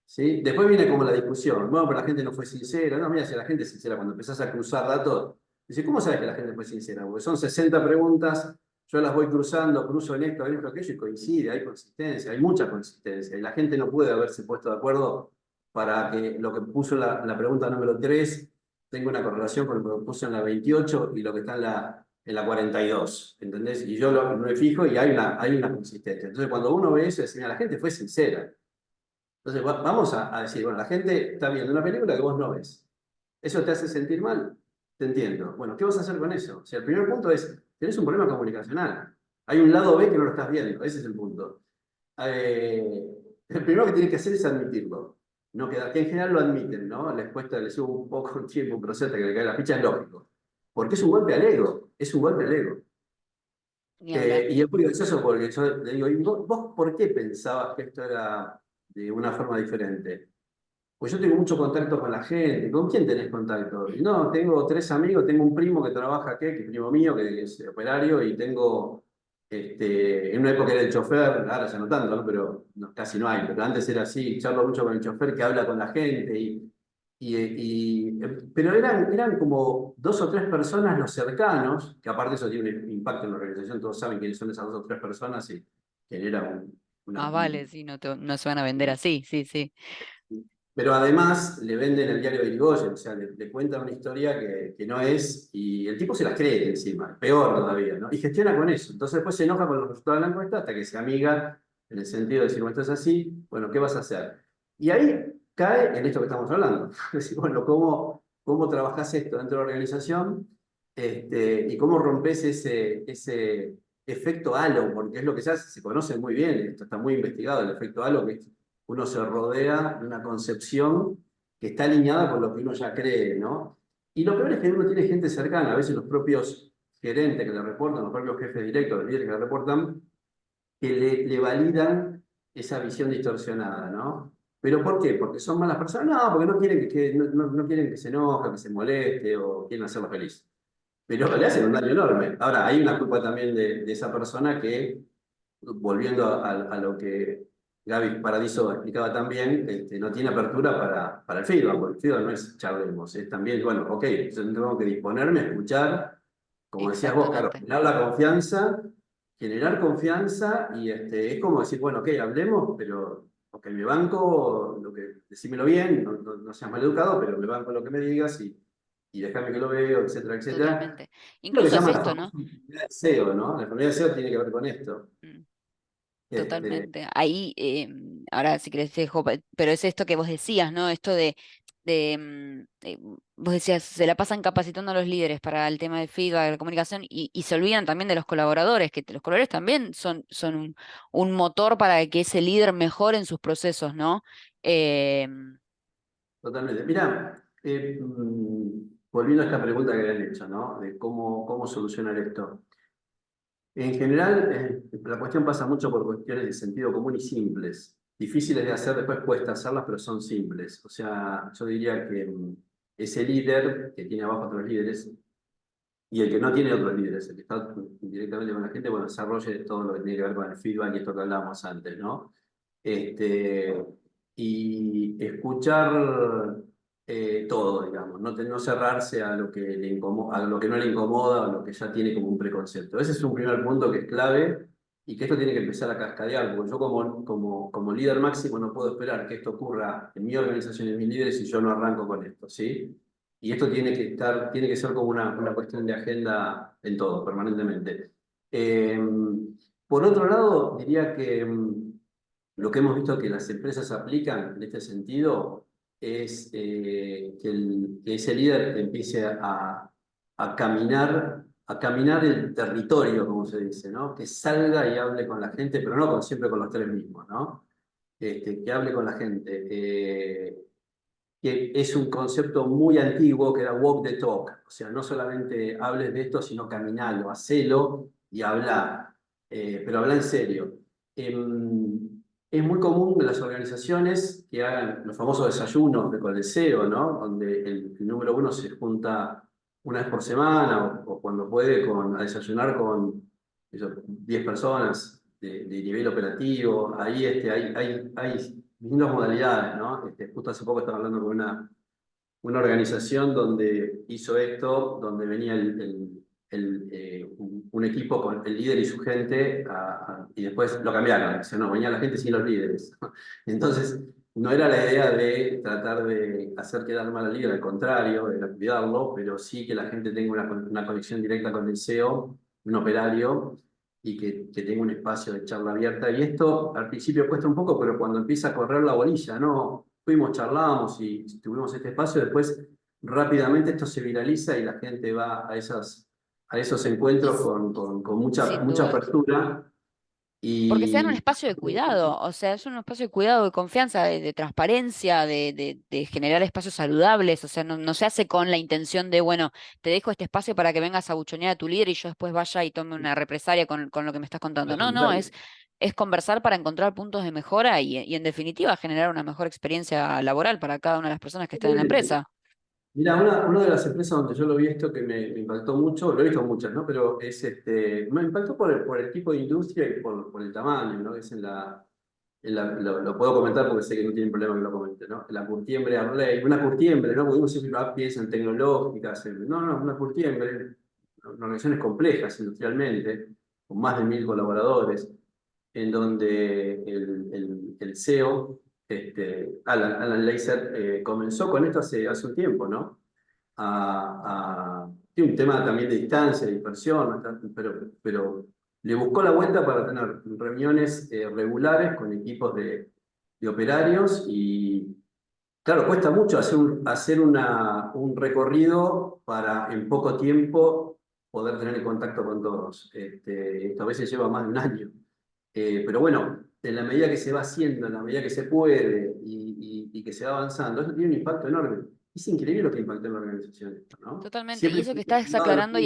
¿Sí? Después viene como la discusión, bueno, pero la gente no fue sincera. No, mira, si la gente es sincera, cuando empezás a cruzar datos, dice, ¿cómo sabes que la gente fue sincera? Porque son 60 preguntas, yo las voy cruzando, cruzo en esto, aquello, y coincide, hay consistencia, hay mucha consistencia, y la gente no puede haberse puesto de acuerdo para que lo que puso la pregunta número 3 tenga una correlación con lo que puso en la 28 y lo que está en la 42, ¿entendés? Y yo me fijo y hay una consistencia. Entonces, cuando uno ve eso, dice, mira, la gente fue sincera. Entonces, vamos a decir, bueno, la gente está viendo una película que vos no ves. ¿Eso te hace sentir mal? Te entiendo. Bueno, ¿qué vas a hacer con eso? O sea, el primer punto es, tenés un problema comunicacional. Hay un lado B que no lo estás viendo. Ese es el punto. El primero que tienes que hacer es admitirlo. No quedar, que en general lo admiten, ¿no? Les lleva un poco de tiempo, un proceso que le cae la ficha, es lógico. Porque es un golpe al ego. Es un golpe al ego. Ni hablar. Y es muy gracioso porque yo le digo, ¿y vos por qué pensabas que esto era de una forma diferente? Pues yo tengo mucho contacto con la gente. ¿Con quién tenés contacto? Y no, tengo tres amigos, tengo un primo que trabaja aquí, que es primo mío, que es operario, y tengo, en una época era el chofer, ahora ya no tanto, ¿no? Pero casi no hay, pero antes era así, charlo mucho con el chofer que habla con la gente, pero eran como dos o tres personas los cercanos, que aparte eso tiene un impacto en la organización, todos saben quiénes son esas dos o tres personas y genera Más vale, sí, no se van a vender así, sí, sí. pero además le venden el diario de Irigoyen, o sea, le cuentan una historia que no es, y el tipo se las cree encima, peor todavía, ¿no? Y gestiona con eso. Entonces después se enoja con los resultados de la encuesta hasta que se amiga en el sentido de decir, bueno, esto es así, bueno, ¿qué vas a hacer? Y ahí cae en esto que estamos hablando. Es decir, bueno, ¿cómo trabajás esto dentro de la organización? Y cómo rompes ese efecto halo, porque es lo que se conoce muy bien, esto está muy investigado, el efecto halo, que es uno se rodea de una concepción que está alineada con lo que uno ya cree, ¿no? Y lo peor es que uno tiene gente cercana, a veces los propios gerentes que le reportan, los propios jefes directos, los líderes que le reportan, que le validan esa visión distorsionada, ¿no? ¿Pero por qué? ¿Porque son malas personas? No, porque no quieren no quieren que se enoje, que se moleste o quieren hacerlo feliz. Pero le hacen un daño enorme. Ahora, hay una culpa también de esa persona que volviendo a lo que Gaby Paradiso explicaba también, no tiene apertura para el feedback, porque el feedback no es charlemos, es también, bueno, ok, yo tengo que disponerme a escuchar, como decías vos, Caro, Exactamente. generar confianza y es como decir, bueno, ok, hablemos, pero ok, me banco, decímelo bien, no seas mal educado, pero me banco lo que me digas y déjame que lo veo, etcétera, etcétera. Totalmente. Lo que Incluso es llaman la esto, famosa ¿no? enfermedad de SEO, ¿no? La enfermedad de SEO tiene que ver con esto. Mm, Este, totalmente. Ahí, ahora si querés te dejo, pero es esto que vos decías, ¿no? Esto vos decías, se la pasan capacitando a los líderes para el tema de feedback, de la comunicación, y se olvidan también de los colaboradores, que los colaboradores también son un motor para que ese líder mejore en sus procesos, ¿no? Em, Totalmente. Mira, volviendo a esta pregunta que habían hecho, ¿no? De cómo solucionar esto. En general, la cuestión pasa mucho por cuestiones de sentido común y simples. Difíciles de hacer, después cuesta hacerlas, pero son simples. O sea, yo diría que ese líder que tiene abajo otros líderes y el que no tiene otros líderes, el que está directamente con la gente, bueno, desarrolle todo lo que tiene que ver con el feedback y esto que hablábamos antes, ¿no? Este, y escuchar todo, digamos, no cerrarse a lo que a lo que no le incomoda, a lo que ya tiene como un preconcepto. Ese es un primer punto que es clave y que esto tiene que empezar a cascadear, porque yo como líder máximo no puedo esperar que esto ocurra en mi organización y en mis líderes si yo no arranco con esto, ¿sí? Y esto tiene que ser como una cuestión de agenda en todo, permanentemente. Eh, por otro lado, diría que lo que hemos visto que las empresas aplican en este sentido es que ese líder empiece a caminar el territorio, como se dice, ¿no? Que salga y hable con la gente, pero no siempre con los tres mismos, ¿no? Que hable con la gente. Que es un concepto muy antiguo que era walk the talk, o sea, no solamente hables de esto, sino caminalo, hacelo y habla, pero habla en serio. Es muy común en las organizaciones que hagan los famosos desayunos con el CEO, ¿no? Donde el número uno se junta una vez por semana o cuando puede a desayunar con 10 personas de nivel operativo. Ahí hay distintas modalidades, ¿no? Justo hace poco estaba hablando con una organización donde hizo esto, donde venía un equipo con el líder y su gente, y después lo cambiaron. Dice, no, venía la gente sin los líderes. Entonces, no era la idea de tratar de hacer quedar mal al líder, al contrario, de cuidarlo, pero sí que la gente tenga una conexión directa con el CEO, un operario, y que tenga un espacio de charla abierta. Y esto al principio cuesta un poco, pero cuando empieza a correr la bolilla, ¿no? Fuimos, charlamos y tuvimos este espacio, después rápidamente esto se viraliza y la gente va a esos y encuentros con mucha sin duda. apertura Porque se dan un Y espacio de cuidado, o sea, es un espacio de cuidado, de confianza, de transparencia, de generar espacios saludables, o sea, no se hace con la intención de, bueno, te dejo este espacio para que vengas a buchonear a tu líder y yo después vaya y tome una represalia con lo que me estás contando. al No, no, contrario. es conversar para encontrar puntos de mejora y en definitiva generar una mejor experiencia laboral para cada una de las personas que están en la empresa. Mira, una de las empresas donde yo lo vi esto que me impactó mucho, lo he visto muchas, ¿no? Pero es me impactó por el tipo de industria y por el tamaño, ¿no? Es lo puedo comentar porque sé que no tienen problema que lo comente, ¿no? La Curtiembre Arley, una Curtiembre, ¿no? Porque uno siempre piensa en tecnológicas, no, una Curtiembre, organizaciones complejas industrialmente, con más de 1000 colaboradores, en donde el CEO, Alan Leiser, comenzó con esto hace un tiempo, ¿no? Tiene un tema también de distancia, de dispersión, ¿no? Pero le buscó la vuelta para tener reuniones regulares con equipos de operarios y, claro, cuesta mucho hacer un recorrido para en poco tiempo poder tener el contacto con todos. Esto a veces lleva más de un año. Pero bueno, en la medida que se va haciendo, en la medida que se puede y que se va avanzando, eso tiene un impacto enorme. Es increíble lo que impacta en la organización esto, ¿no? Totalmente. Y Siempre eso que por estás un lado de aclarando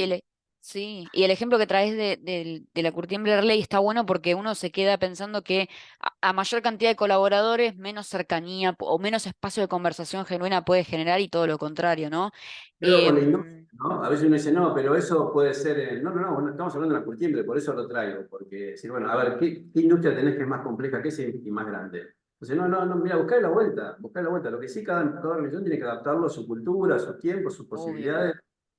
sí, y el ejemplo que traes de la Curtiembre Ley está bueno porque uno se queda pensando que a mayor cantidad de colaboradores, menos cercanía o menos espacio de conversación genuina puede generar y todo lo contrario, ¿no? Pero con la industria, Em, ¿no? A veces uno dice, no, pero eso puede ser. No, bueno, estamos hablando de la curtiembre, por eso lo traigo. Porque, decir, bueno, a ver, ¿qué industria tenés que es más compleja que esa y más grande? Entonces, no, mira, buscá la vuelta, buscá la vuelta. Lo que sí, cada organización tiene que adaptarlo a su cultura, a sus tiempos, sus obvio, posibilidades.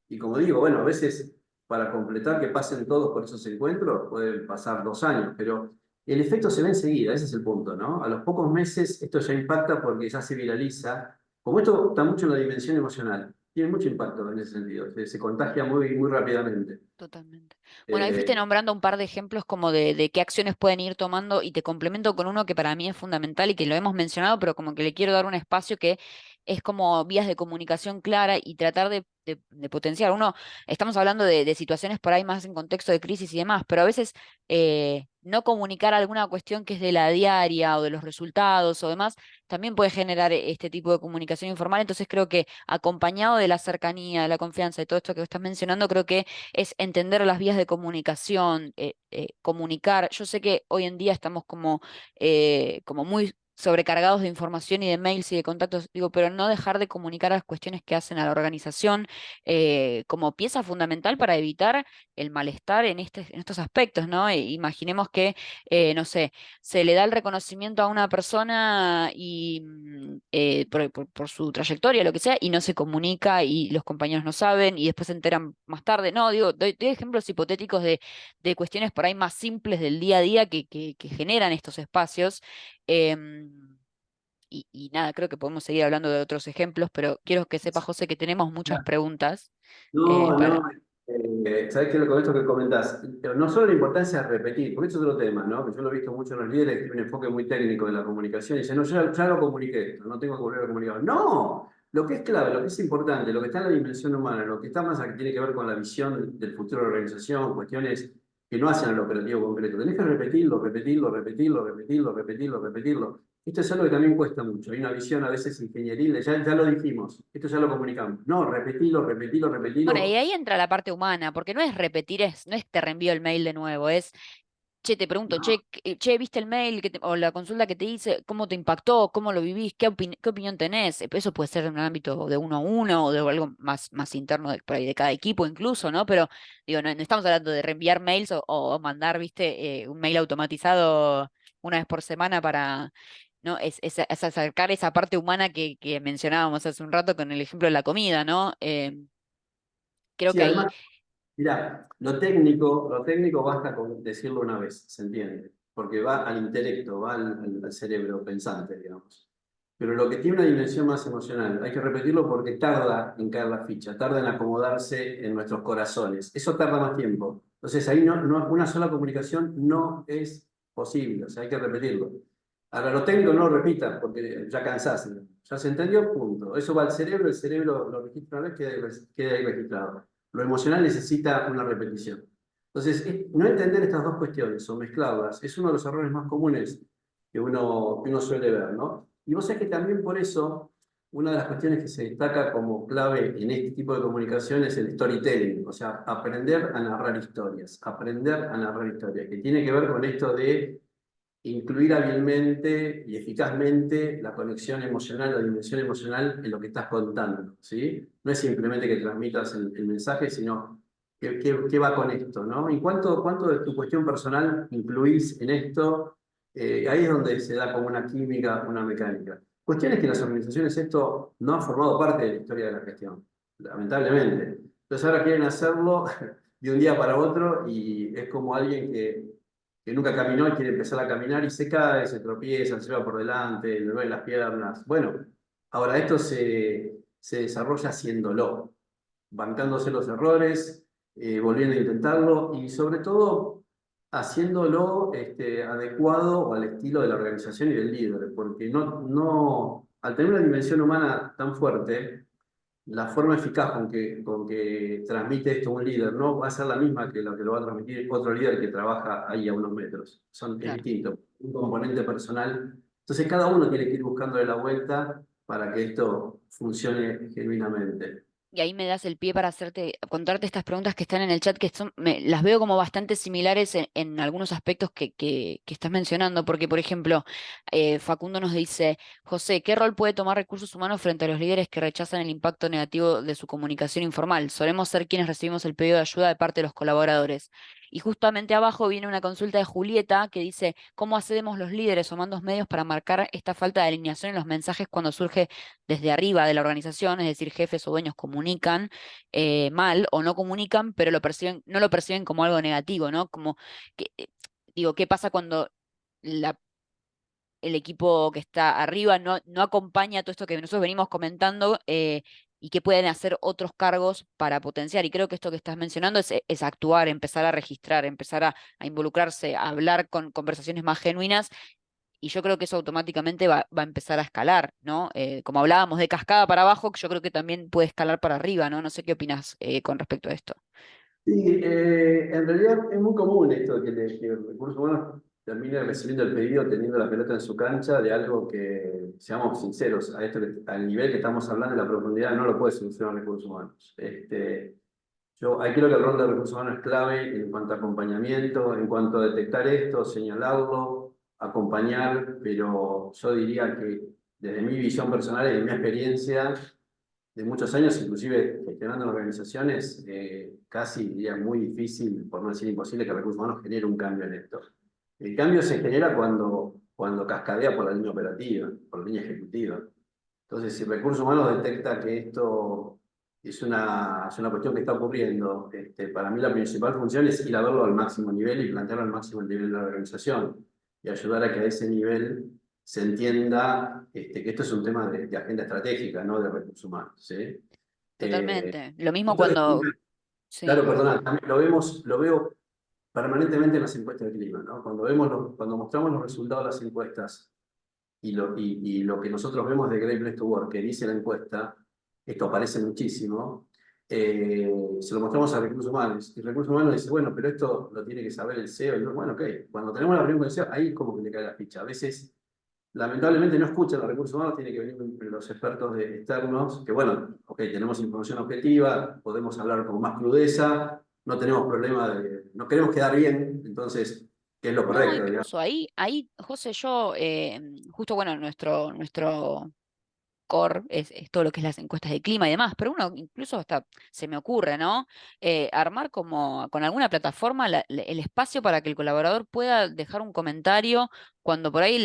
Y como digo, bueno, a veces para completar que pasen todos por esos encuentros pueden pasar 2 años, pero el efecto se ve enseguida, ese es el punto, ¿no? A los pocos meses esto ya impacta porque ya se viraliza. Como esto está mucho en la dimensión emocional, tiene mucho impacto en ese sentido, se contagia muy rápidamente. totalmente. Bueno, ahí fuiste Eh, nombrando un par de ejemplos como de qué acciones pueden ir tomando y te complemento con uno que para mí es fundamental y que lo hemos mencionado, pero como que le quiero dar un espacio que es como vías de comunicación clara y tratar de potenciar. Uno, estamos hablando de situaciones por ahí más en contexto de crisis y demás, pero a veces no comunicar alguna cuestión que es de la diaria o de los resultados o demás, también puede generar este tipo de comunicación informal. Entonces creo que acompañado de la cercanía, de la confianza y todo esto que estás mencionando, creo que es entender las vías de comunicación, comunicar. Yo sé que hoy en día estamos como muy sobrecargados de información y de mails y de contactos, digo, pero no dejar de comunicar las cuestiones que hacen a la organización como pieza fundamental para evitar el malestar en estos aspectos, ¿no? Imaginemos que, no sé, se le da el reconocimiento a una persona y por su trayectoria, lo que sea, y no se comunica y los compañeros no saben y después se enteran más tarde. No, digo, doy ejemplos hipotéticos de cuestiones por ahí más simples del día a día que generan estos espacios. em, y nada, creo que podemos seguir hablando de otros ejemplos, pero quiero que sepa, José, que tenemos muchas preguntas no, para... no, ¿sabés qué? Con esto que comentás, no solo la importancia de repetir, porque eso es otro tema, ¿no? Que yo lo he visto mucho en los líderes que tienen un enfoque muy técnico de la comunicación y dicen, no, ya lo comuniqué esto, no tengo que volver a comunicar. No, lo que es clave, lo que es importante, lo que está en la dimensión humana, lo que está más que tiene que ver con la visión del futuro de la organización, cuestiones que no hacen al operativo concreto. Tenés que repetirlo. Esto es algo que también cuesta mucho. Hay una visión a veces ingenieril, ya lo dijimos, esto ya lo comunicamos. No, Bueno, y repetirlo. ahí entra la parte humana, porque no es repetir, no es te reenvío el mail de nuevo, es, che, te pregunto, No, che, ¿viste el mail o la consulta que te hice? ¿Cómo te impactó? ¿Cómo lo vivís? ¿Qué opinión tenés? Eso puede ser en un ámbito de uno a uno o de algo más interno por ahí de cada equipo incluso, ¿no? Pero digo, no estamos hablando de reenviar mails o mandar, viste, un mail automatizado una vez por semana para... ¿no? Es acercar esa parte humana que mencionábamos hace un rato con el ejemplo de la comida, ¿no? Creo sí, que ahí además, mirá, lo técnico basta con decirlo una vez, se entiende, porque va al intelecto, va al cerebro pensante, digamos. Pero lo que tiene una dimensión más emocional, hay que repetirlo porque tarda en caer la ficha, tarda en acomodarse en nuestros corazones. Eso tarda más tiempo. Entonces ahí una sola comunicación no es posible, o sea, hay que repetirlo. Ahora, lo técnico no lo repitas porque ya cansaste. Ya se entendió, punto. Eso va al cerebro, el cerebro lo registra una vez, queda ahí registrado. Lo emocional necesita una repetición. Entonces, no entender estas dos cuestiones o mezclarlas es uno de los errores más comunes que uno suele ver, ¿no? Y vos sabés que también por eso, una de las cuestiones que se destaca como clave en este tipo de comunicación es el storytelling, o sea, aprender a narrar historias, que tiene que ver con esto de incluir hábilmente y eficazmente la conexión emocional, la dimensión emocional en lo que estás contando, ¿sí? No es simplemente que transmitas el mensaje, sino qué va con esto, ¿no? ¿Y cuánto de tu cuestión personal incluís en esto? Ahí es donde se da como una química, una mecánica. Cuestión es que en las organizaciones esto no ha formado parte de la historia de la gestión, lamentablemente. Entonces ahora quieren hacerlo de un día para otro y es como alguien que nunca caminó y quiere empezar a caminar y se cae, se tropieza, se va por delante, le duelen las piernas. Bueno, ahora esto se desarrolla haciéndolo, bancándose los errores, volviendo a intentarlo y sobre todo haciéndolo adecuado al estilo de la organización y del líder, porque al tener una dimensión humana tan fuerte, la forma eficaz con que transmite esto un líder no va a ser la misma que la que lo va a transmitir otro líder que trabaja ahí a unos metros. Es Claro. distinto, un componente personal. Entonces cada uno tiene que ir buscándole la vuelta para que esto funcione genuinamente. Y ahí me das el pie para contarte estas preguntas que están en el chat, que las veo como bastante similares en algunos aspectos que estás mencionando, porque, por ejemplo, Facundo nos dice, José, ¿qué rol puede tomar recursos humanos frente a los líderes que rechazan el impacto negativo de su comunicación informal? Solemos ser quienes recibimos el pedido de ayuda de parte de los colaboradores. Y justamente abajo viene una consulta de Julieta que dice, ¿cómo hacemos los líderes o mandos medios para marcar esta falta de alineación en los mensajes cuando surge desde arriba de la organización, es decir, jefes o dueños comunican mal o no comunican, pero no lo perciben como algo negativo, ¿no? Como que, digo, ¿qué pasa cuando la- el equipo que está arriba no acompaña todo esto que nosotros venimos comentando? Y qué pueden hacer otros cargos para potenciar. Y creo que esto que estás mencionando es actuar, empezar a registrar, empezar a involucrarse, a hablar con conversaciones más genuinas y yo creo que eso automáticamente va a empezar a escalar, ¿no? Como hablábamos de cascada para abajo, yo creo que también puede escalar para arriba, ¿no? No sé qué opinas con respecto a esto. Sí, en realidad es muy común esto de que el recurso humano termine recibiendo el pedido teniendo la pelota en su cancha de algo que, seamos sinceros, al nivel que estamos hablando, la profundidad no lo puede solucionar recursos humanos. Ahí creo que el rol de recursos humanos es clave en cuanto a acompañamiento, en cuanto a detectar esto, señalarlo, acompañar, pero yo diría que desde mi visión personal y de mi experiencia de muchos años, inclusive gestionando en organizaciones, casi diría muy difícil, por no decir imposible, que recursos humanos genere un cambio en esto. El cambio se genera cuando cascadea por la línea operativa, por la línea ejecutiva. Entonces, si recursos humanos detecta que esto es una cuestión que está ocurriendo, para mí la principal función es ir a verlo al máximo nivel y plantearlo al máximo nivel de la organización y ayudar a que a ese nivel se entienda que esto es un tema de agenda estratégica, no de recursos humanos, ¿sí? Eh, Totalmente. Lo mismo Esto es, cuando, sí. claro, perdona, también lo veo permanentemente en las encuestas de clima, ¿no? Cuando mostramos los resultados de las encuestas y lo que nosotros vemos de Great Place to Work, que dice la encuesta, esto aparece muchísimo, se lo mostramos a Recursos Humanos. Y Recursos Humanos dice, bueno, pero esto lo tiene que saber el CEO. Y yo, bueno, ok, cuando tenemos la reunión con el CEO, ahí como que le cae la ficha. A veces, lamentablemente, no escuchan a Recursos Humanos, tiene que venir los expertos externos, que bueno, ok, tenemos información objetiva, podemos hablar con más crudeza, no tenemos problema no queremos quedar bien, entonces, ¿qué es lo No, correcto, digamos? incluso ahí, José, yo, justo, bueno, nuestro core es todo lo que es las encuestas de clima y demás, pero uno incluso hasta se me ocurre, ¿no? Armar como con alguna plataforma el espacio para que el colaborador pueda dejar un comentario cuando por ahí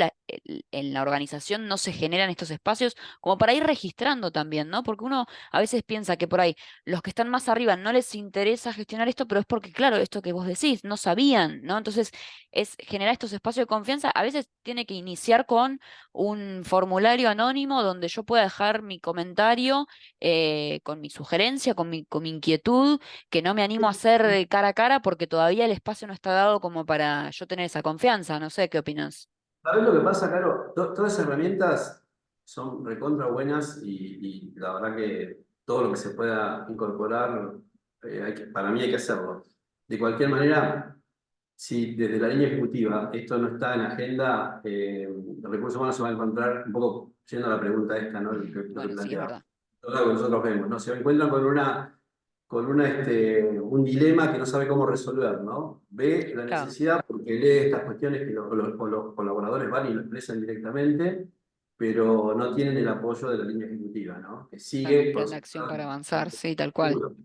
en la organización no se generan estos espacios, como para ir registrando también, ¿no? Porque uno a veces piensa que por ahí los que están más arriba no les interesa gestionar esto, pero es porque, claro, esto que vos decís, no sabían, ¿no? Entonces, es generar estos espacios de confianza, a veces tiene que iniciar con un formulario anónimo donde yo pueda dejar mi comentario con mi sugerencia, con mi inquietud, que no me animo a hacer cara a cara porque todavía el espacio no está dado como para yo tener esa confianza. No sé, ¿qué opinas? ¿Sabes lo que pasa, Caro? Todas esas herramientas son recontra buenas y la verdad que todo lo que se pueda incorporar, para mí hay que hacerlo. De cualquier manera, si desde la línea ejecutiva esto no está en agenda, los recursos humanos se van a encontrar, un poco yendo a la pregunta esta, ¿no? Lo que Bueno, sí, es planteaba. verdad. Lo que nosotros vemos, ¿no? Se encuentran con un dilema que no sabe cómo resolver, ¿no? Ve la Claro, necesidad porque lee estas cuestiones que los colaboradores van y lo expresan directamente, pero no tienen el apoyo de la línea ejecutiva, ¿no? Que claro, un sigue plan de acción concentrada para en avanzar, sí, tal cual. seguro.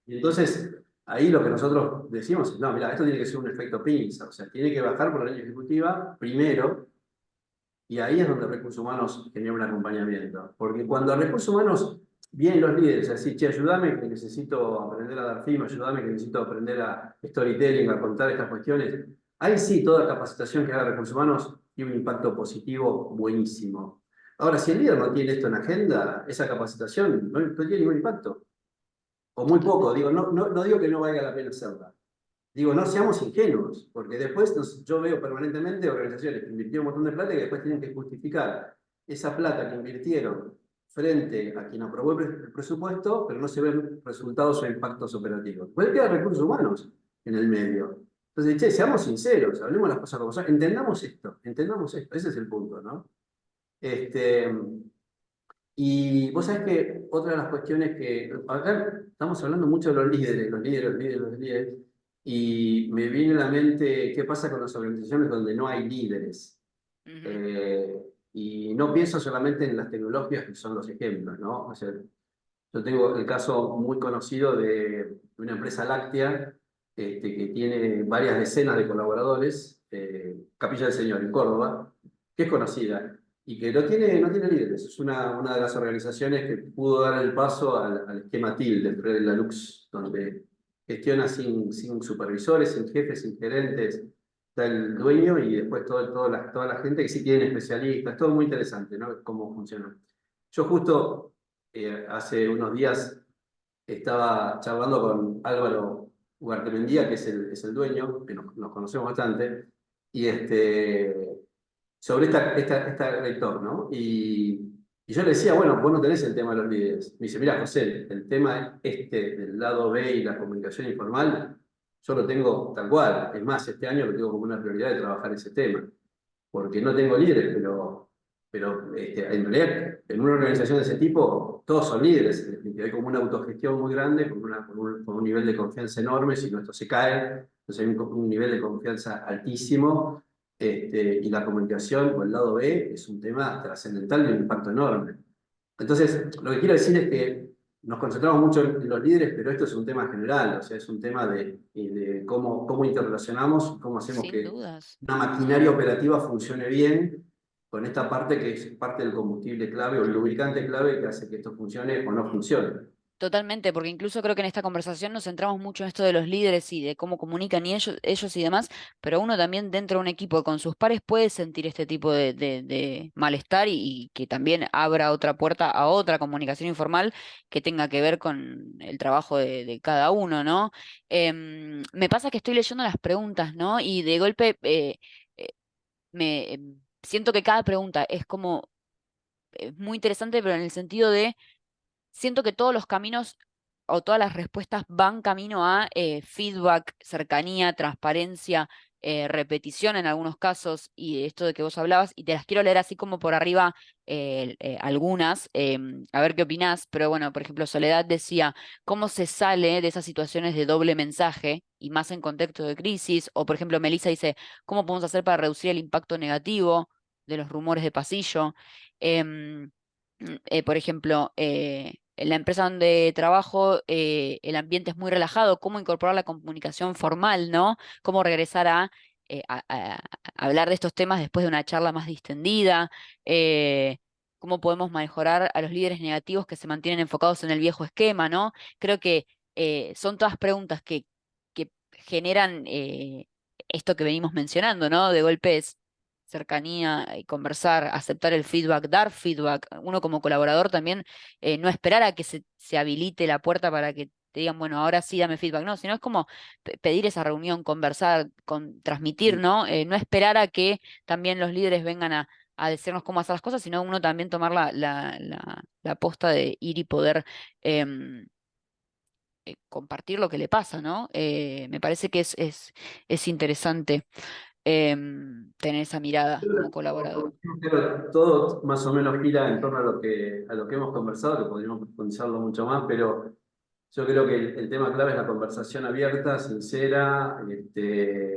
Y entonces, ahí lo que nosotros decimos es, no, mira, esto tiene que ser un efecto pinza, o sea, tiene que bajar por la línea ejecutiva primero, y ahí es donde recursos humanos genera un acompañamiento. Porque cuando a recursos humanos vienen los líderes a decir, che, ayúdame que necesito aprender a dar firma, ayúdame que necesito aprender a storytelling, a contar estas cuestiones, ahí sí toda capacitación que haga recursos humanos tiene un impacto positivo buenísimo. Ahora, si el líder no tiene esto en agenda, esa capacitación no tiene ningún impacto. O muy poco, Totalmente. digo, no digo que no valga la pena hacerla. Digo, no seamos ingenuos, porque después yo veo permanentemente organizaciones que invirtieron un montón de plata y que después tienen que justificar esa plata que invirtieron frente a quien aprobó el presupuesto, pero no se ven resultados o impactos operativos. Puede quedar recursos humanos en el medio. Entonces, che, seamos sinceros, hablemos las cosas como son, entendamos esto, ese es el punto, ¿no? Este, y vos sabés que otra de las cuestiones que, acá estamos hablando mucho de los líderes, y me viene a la mente qué pasa con las organizaciones donde no hay líderes. Ujú, Eh, y no pienso solamente en las tecnologías que son los ejemplos, ¿no? O sea, yo tengo el caso muy conocido de una empresa láctea que tiene varias decenas de colaboradores, Capilla del Señor, en Córdoba, que es conocida y que no tiene líderes. Es una de las organizaciones que pudo dar el paso al esquema TIL de Fred Lux, donde gestiona sin supervisores, sin jefes, sin gerentes. Está el dueño y después toda la gente que sí tiene especialistas. Todo muy interesante, ¿no? Cómo funciona. Yo justo hace unos días estaba charlando con Álvaro Ugartebendía, que es el dueño, que nos conocemos bastante, y sobre esta rector, ¿no? Y yo le decía, bueno, vos no tenés el tema de los líderes. Me dice, mira, José, el tema del lado B y la comunicación informal, yo lo tengo tal cual. Es más, este año lo tengo como una prioridad de trabajar ese tema porque no tengo líderes, pero en realidad en una organización de ese tipo todos son líderes, en definitiva. Hay como una autogestión muy grande, con un nivel de confianza enorme, si no esto se cae, entonces hay un nivel de confianza altísimo, y la comunicación o el lado B es un tema trascendental y un impacto enorme. Entonces, lo que quiero decir es que nos concentramos mucho en los líderes, pero esto es un tema general, o sea, es un tema de cómo interrelacionamos, cómo hacemos sin que dudas. una maquinaria operativa funcione bien con esta parte que es parte del combustible clave o el lubricante clave que hace que esto funcione o no funcione. Totalmente, porque incluso creo que en esta conversación nos centramos mucho en esto de los líderes y de cómo comunican y ellos y demás, pero uno también dentro de un equipo con sus pares puede sentir este tipo de malestar y que también abra otra puerta a otra comunicación informal que tenga que ver con el trabajo de cada uno, ¿no? Me pasa que estoy leyendo las preguntas, ¿no? Y de golpe eh, siento que cada pregunta es como muy interesante, pero en el sentido de siento que todos los caminos o todas las respuestas van camino a feedback, cercanía, transparencia, repetición en algunos casos y esto de que vos hablabas, y te las quiero leer así como por arriba algunas, a ver qué opinás, pero bueno, por ejemplo, Soledad decía, ¿cómo se sale de esas situaciones de doble mensaje y más en contexto de crisis? O por ejemplo, Melissa dice, ¿cómo podemos hacer para reducir el impacto negativo de los rumores de pasillo? Em, por ejemplo, en la empresa donde trabajo, el ambiente es muy relajado, cómo incorporar la comunicación formal, ¿no? Cómo regresar a hablar de estos temas después de una charla más distendida, eh, cómo podemos mejorar a los líderes negativos que se mantienen enfocados en el viejo esquema, ¿no? Creo que son todas preguntas que generan esto que venimos mencionando, ¿no? De golpes cercanía, conversar, aceptar el feedback, dar feedback. Uno como colaborador también, no esperar a que se habilite la puerta para que te digan, bueno, ahora sí dame feedback, no, sino es como pedir esa reunión, conversar, transmitir, ¿no? No esperar a que también los líderes vengan a decirnos cómo hacer las cosas, sino uno también tomar la posta de ir y poder em, compartir lo que le pasa, ¿no? Me parece que es interesante tener esa mirada como colaborador. Pero todo más o menos gira en torno a lo que hemos conversado, que podríamos profundizarlo mucho más, pero yo creo que el tema clave es la conversación abierta, sincera,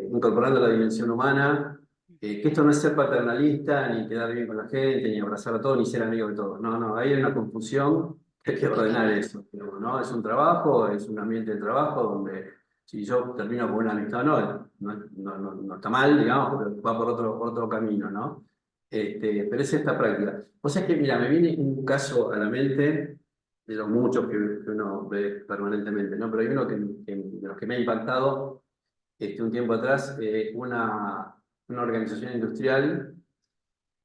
incorporando la dimensión humana, que esto no es ser paternalista, ni quedar bien con la gente, ni abrazar a todos, ni ser amigo de todos. No, no, ahí hay una confusión que hay que ordenar Totalmente. eso. Digamos, ¿no? Es un trabajo, es un ambiente de trabajo donde si yo termino con una amistad, no está mal, digamos, pero va por otro camino, ¿no? Pero es esta práctica. O sea que, mira, me viene un caso a la mente de los muchos que uno ve permanentemente, ¿no? Pero hay uno de los que me ha impactado un tiempo atrás, una organización industrial,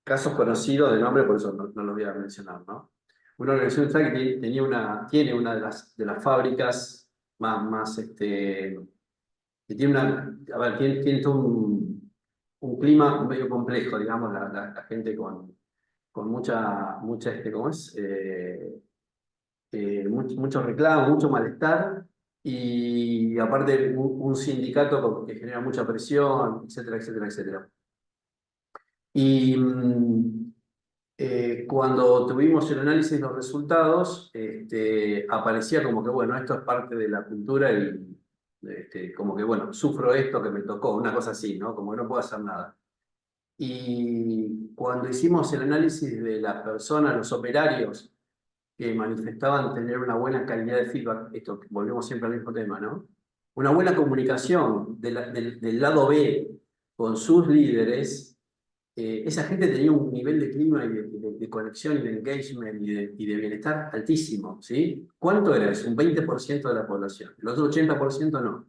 casos conocidos de nombre, por eso no los voy a mencionar, ¿no? Una organización industrial que tiene una de las fábricas más que tiene a ver, tiene todo un clima medio complejo, digamos, la gente con mucha ¿cómo es? Mucho reclamo, mucho malestar, y aparte un sindicato que genera mucha presión, etcétera, etcétera, etcétera. Y cuando tuvimos el análisis de los resultados, aparecía como que, bueno, esto es parte de la cultura y como que, bueno, sufro esto que me tocó, una cosa así, ¿no? Como que no puedo hacer nada. Y cuando hicimos el análisis de las personas, los operarios, que manifestaban tener una buena calidad de feedback, esto volvemos siempre al mismo tema, ¿no? Una buena comunicación del lado B con sus líderes, esa gente tenía un nivel de clima y de conexión y de engagement y de bienestar altísimo, ¿sí? ¿Cuánto era eso? Un 20% de la población. El otro 80% no.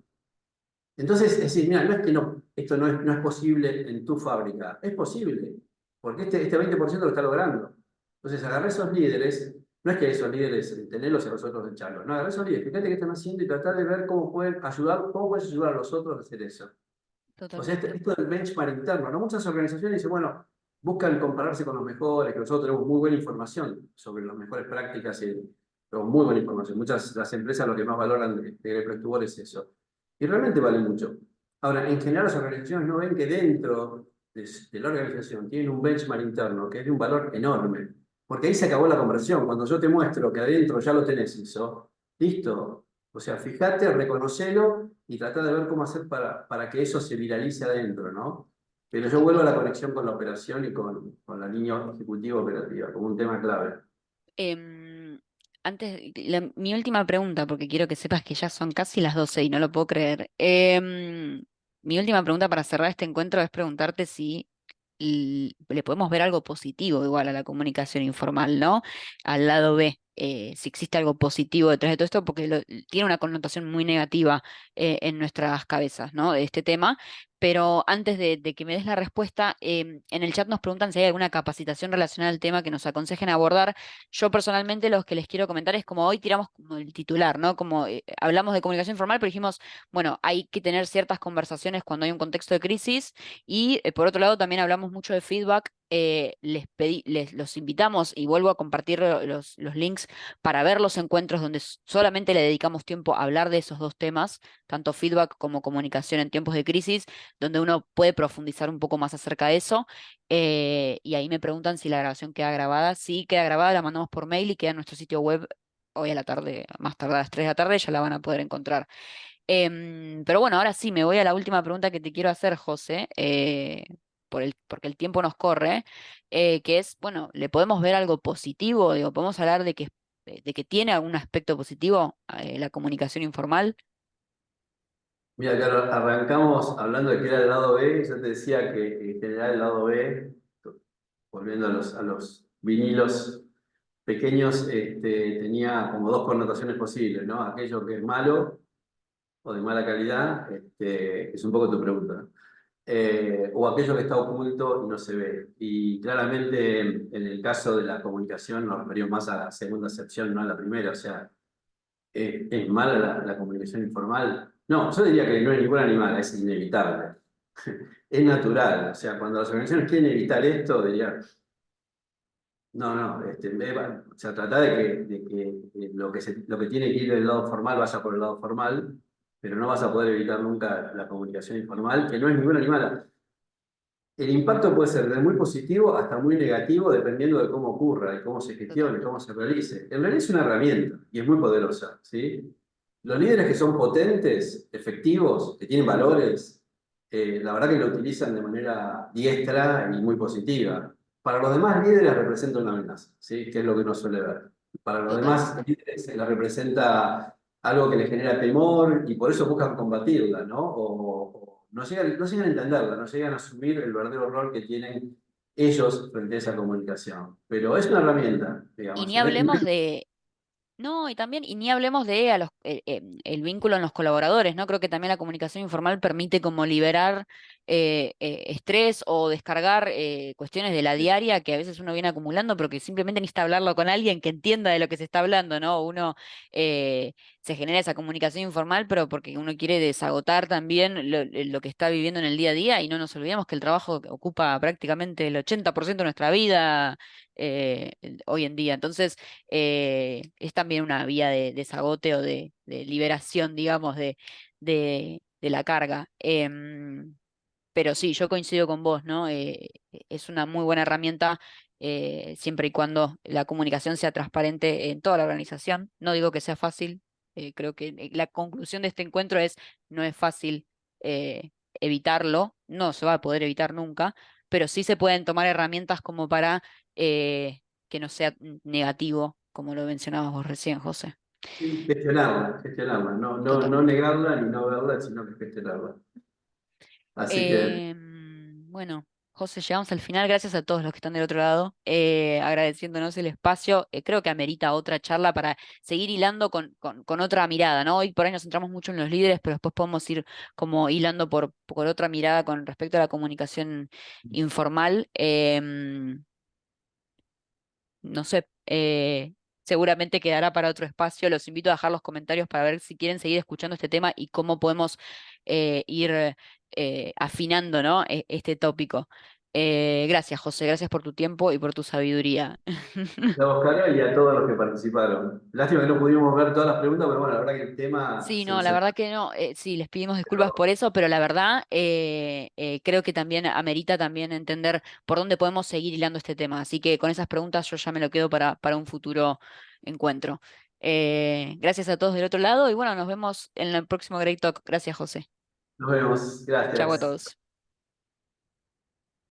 Entonces, es decir, mira, no es que esto no es posible en tu fábrica, es posible, porque este 20% lo está logrando. Entonces, agarrar esos líderes, no es que esos líderes tenerlos y a los otros echarlos, no, agarrar esos líderes, fíjate qué están haciendo y tratar de ver cómo pueden ayudar, cómo puedes ayudar a los otros a hacer eso. O sea, Totalmente. esto del benchmark interno, ¿no? Muchas organizaciones dicen, bueno, buscan compararse con los mejores, que nosotros tenemos muy buena información sobre las mejores prácticas, pero muy buena información. Muchas las empresas lo que más valoran de Great Place to Work es eso. Y realmente vale mucho. Ahora, en general las organizaciones no ven que dentro de la organización tienen un benchmark interno que es de un valor enorme. Porque ahí se acabó la conversión. Cuando yo te muestro que adentro ya lo tenés eso, listo. O sea, fíjate, reconocelo y trata de ver cómo hacer para que eso se viralice adentro, ¿no? Pero yo vuelvo a la conexión con la operación y con la línea ejecutiva operativa, como un tema clave. Em, mi última pregunta, porque quiero que sepas que ya son casi las 12 y no lo puedo creer. Mi última pregunta para cerrar este encuentro es preguntarte si le podemos ver algo positivo igual a la comunicación informal, ¿no? Al lado B, si existe algo positivo detrás de todo esto, porque tiene una connotación muy negativa en nuestras cabezas, ¿no? De este tema. Pero antes de que me des la respuesta, en el chat nos preguntan si hay alguna capacitación relacionada al tema que nos aconsejen abordar. Yo personalmente los que les quiero comentar es como hoy tiramos como el titular, ¿no? Como hablamos de comunicación informal, pero dijimos, bueno, hay que tener ciertas conversaciones cuando hay un contexto de crisis y por otro lado también hablamos mucho de feedback. Los invitamos y vuelvo a compartir los links para ver los encuentros donde solamente le dedicamos tiempo a hablar de esos dos temas, tanto feedback como comunicación en tiempos de crisis, donde uno puede profundizar un poco más acerca de eso. Y ahí me preguntan si la grabación queda grabada. Sí, queda grabada, la mandamos por mail y queda en nuestro sitio web hoy a la tarde, más tarde a las 3 de la tarde, ya la van a poder encontrar. Pero bueno, ahora sí, me voy a la última pregunta que te quiero hacer, José, porque el tiempo nos corre, que es, bueno, ¿le podemos ver algo positivo? Digo, ¿podemos hablar de que tiene algún aspecto positivo la comunicación informal? Mira, claro, arrancamos hablando de que era el lado B, y yo te decía que en general el lado B, volviendo a los vinilos pequeños, tenía como dos connotaciones posibles, ¿no? Aquello que es malo o de mala calidad, que es un poco tu pregunta, ¿no? O aquello que está oculto y no se ve. Y claramente en el caso de la comunicación nos referimos más a la segunda acepción, no a la primera. O sea, ¿es mala la comunicación informal? No, yo diría que no es ninguna animal, es inevitable. Es natural. O sea, cuando las organizaciones quieren evitar esto, diría, No, no, o sea, trata de que lo que tiene que ir del lado formal vaya por el lado formal, pero no vas a poder evitar nunca la comunicación informal, que no es ni buena ni mala. El impacto puede ser de muy positivo hasta muy negativo, dependiendo de cómo ocurra y cómo se Total. gestione, cómo se realice. En realidad es una herramienta y es muy poderosa, ¿sí? Los líderes que son potentes, efectivos, que tienen valores, la verdad que lo utilizan de manera diestra y muy positiva. Para los demás líderes representa una amenaza, ¿sí? Que es lo que uno suele ver. Para los Total. demás líderes la representa algo que les genera temor y por eso buscan combatirla, ¿no? O no llegan a entenderla, no llegan a asumir el verdadero rol que tienen ellos frente a esa comunicación. Pero es una herramienta, Y digamos. ni hablemos de, no, y también, y ni hablemos de el vínculo en los colaboradores, ¿no? Creo que también la comunicación informal permite como liberar estrés o descargar cuestiones de la diaria que a veces uno viene acumulando, pero que simplemente necesita hablarlo con alguien que entienda de lo que se está hablando, ¿no? Uno se genera esa comunicación informal, pero porque uno quiere desagotar también lo que está viviendo en el día a día y no nos olvidemos que el trabajo ocupa prácticamente el 80% de nuestra vida hoy en día. Entonces, es también una vía de desagote o de liberación, digamos, de la carga. Pero sí, yo coincido con vos, ¿no? Es una muy buena herramienta siempre y cuando la comunicación sea transparente en toda la organización. No digo que sea fácil, creo que la conclusión de este encuentro es no es fácil evitarlo, no se va a poder evitar nunca, pero sí se pueden tomar herramientas como para que no sea negativo, como lo mencionabas vos recién, José. Sí, gestionarla, no Totalmente. negarla ni no verla, sino que gestionarla. Así que Bueno, José, llegamos al final. Gracias a todos los que están del otro lado, agradeciéndonos el espacio. Creo que amerita otra charla para seguir hilando con otra mirada, ¿no? Hoy por ahí nos centramos mucho en los líderes, pero después podemos ir como hilando por otra mirada con respecto a la comunicación informal. No sé, seguramente quedará para otro espacio. Los invito a dejar los comentarios para ver si quieren seguir escuchando este tema y cómo podemos ir afinando, ¿no? Este tópico. Gracias, José, gracias por tu tiempo y por tu sabiduría. a Oscar y a todos los que participaron. Lástima que no pudimos ver todas las preguntas, pero bueno, la verdad que el tema Sí, se no, nos la verdad escapó. que no. Sí, les pedimos disculpas por eso, pero la verdad creo que también amerita también entender por dónde podemos seguir hilando este tema. Así que con esas preguntas yo ya me lo quedo para un futuro encuentro. Gracias a todos del otro lado y bueno, nos vemos en el próximo Great Talk. Gracias, José. Nos vemos, Chau a gracias. todos.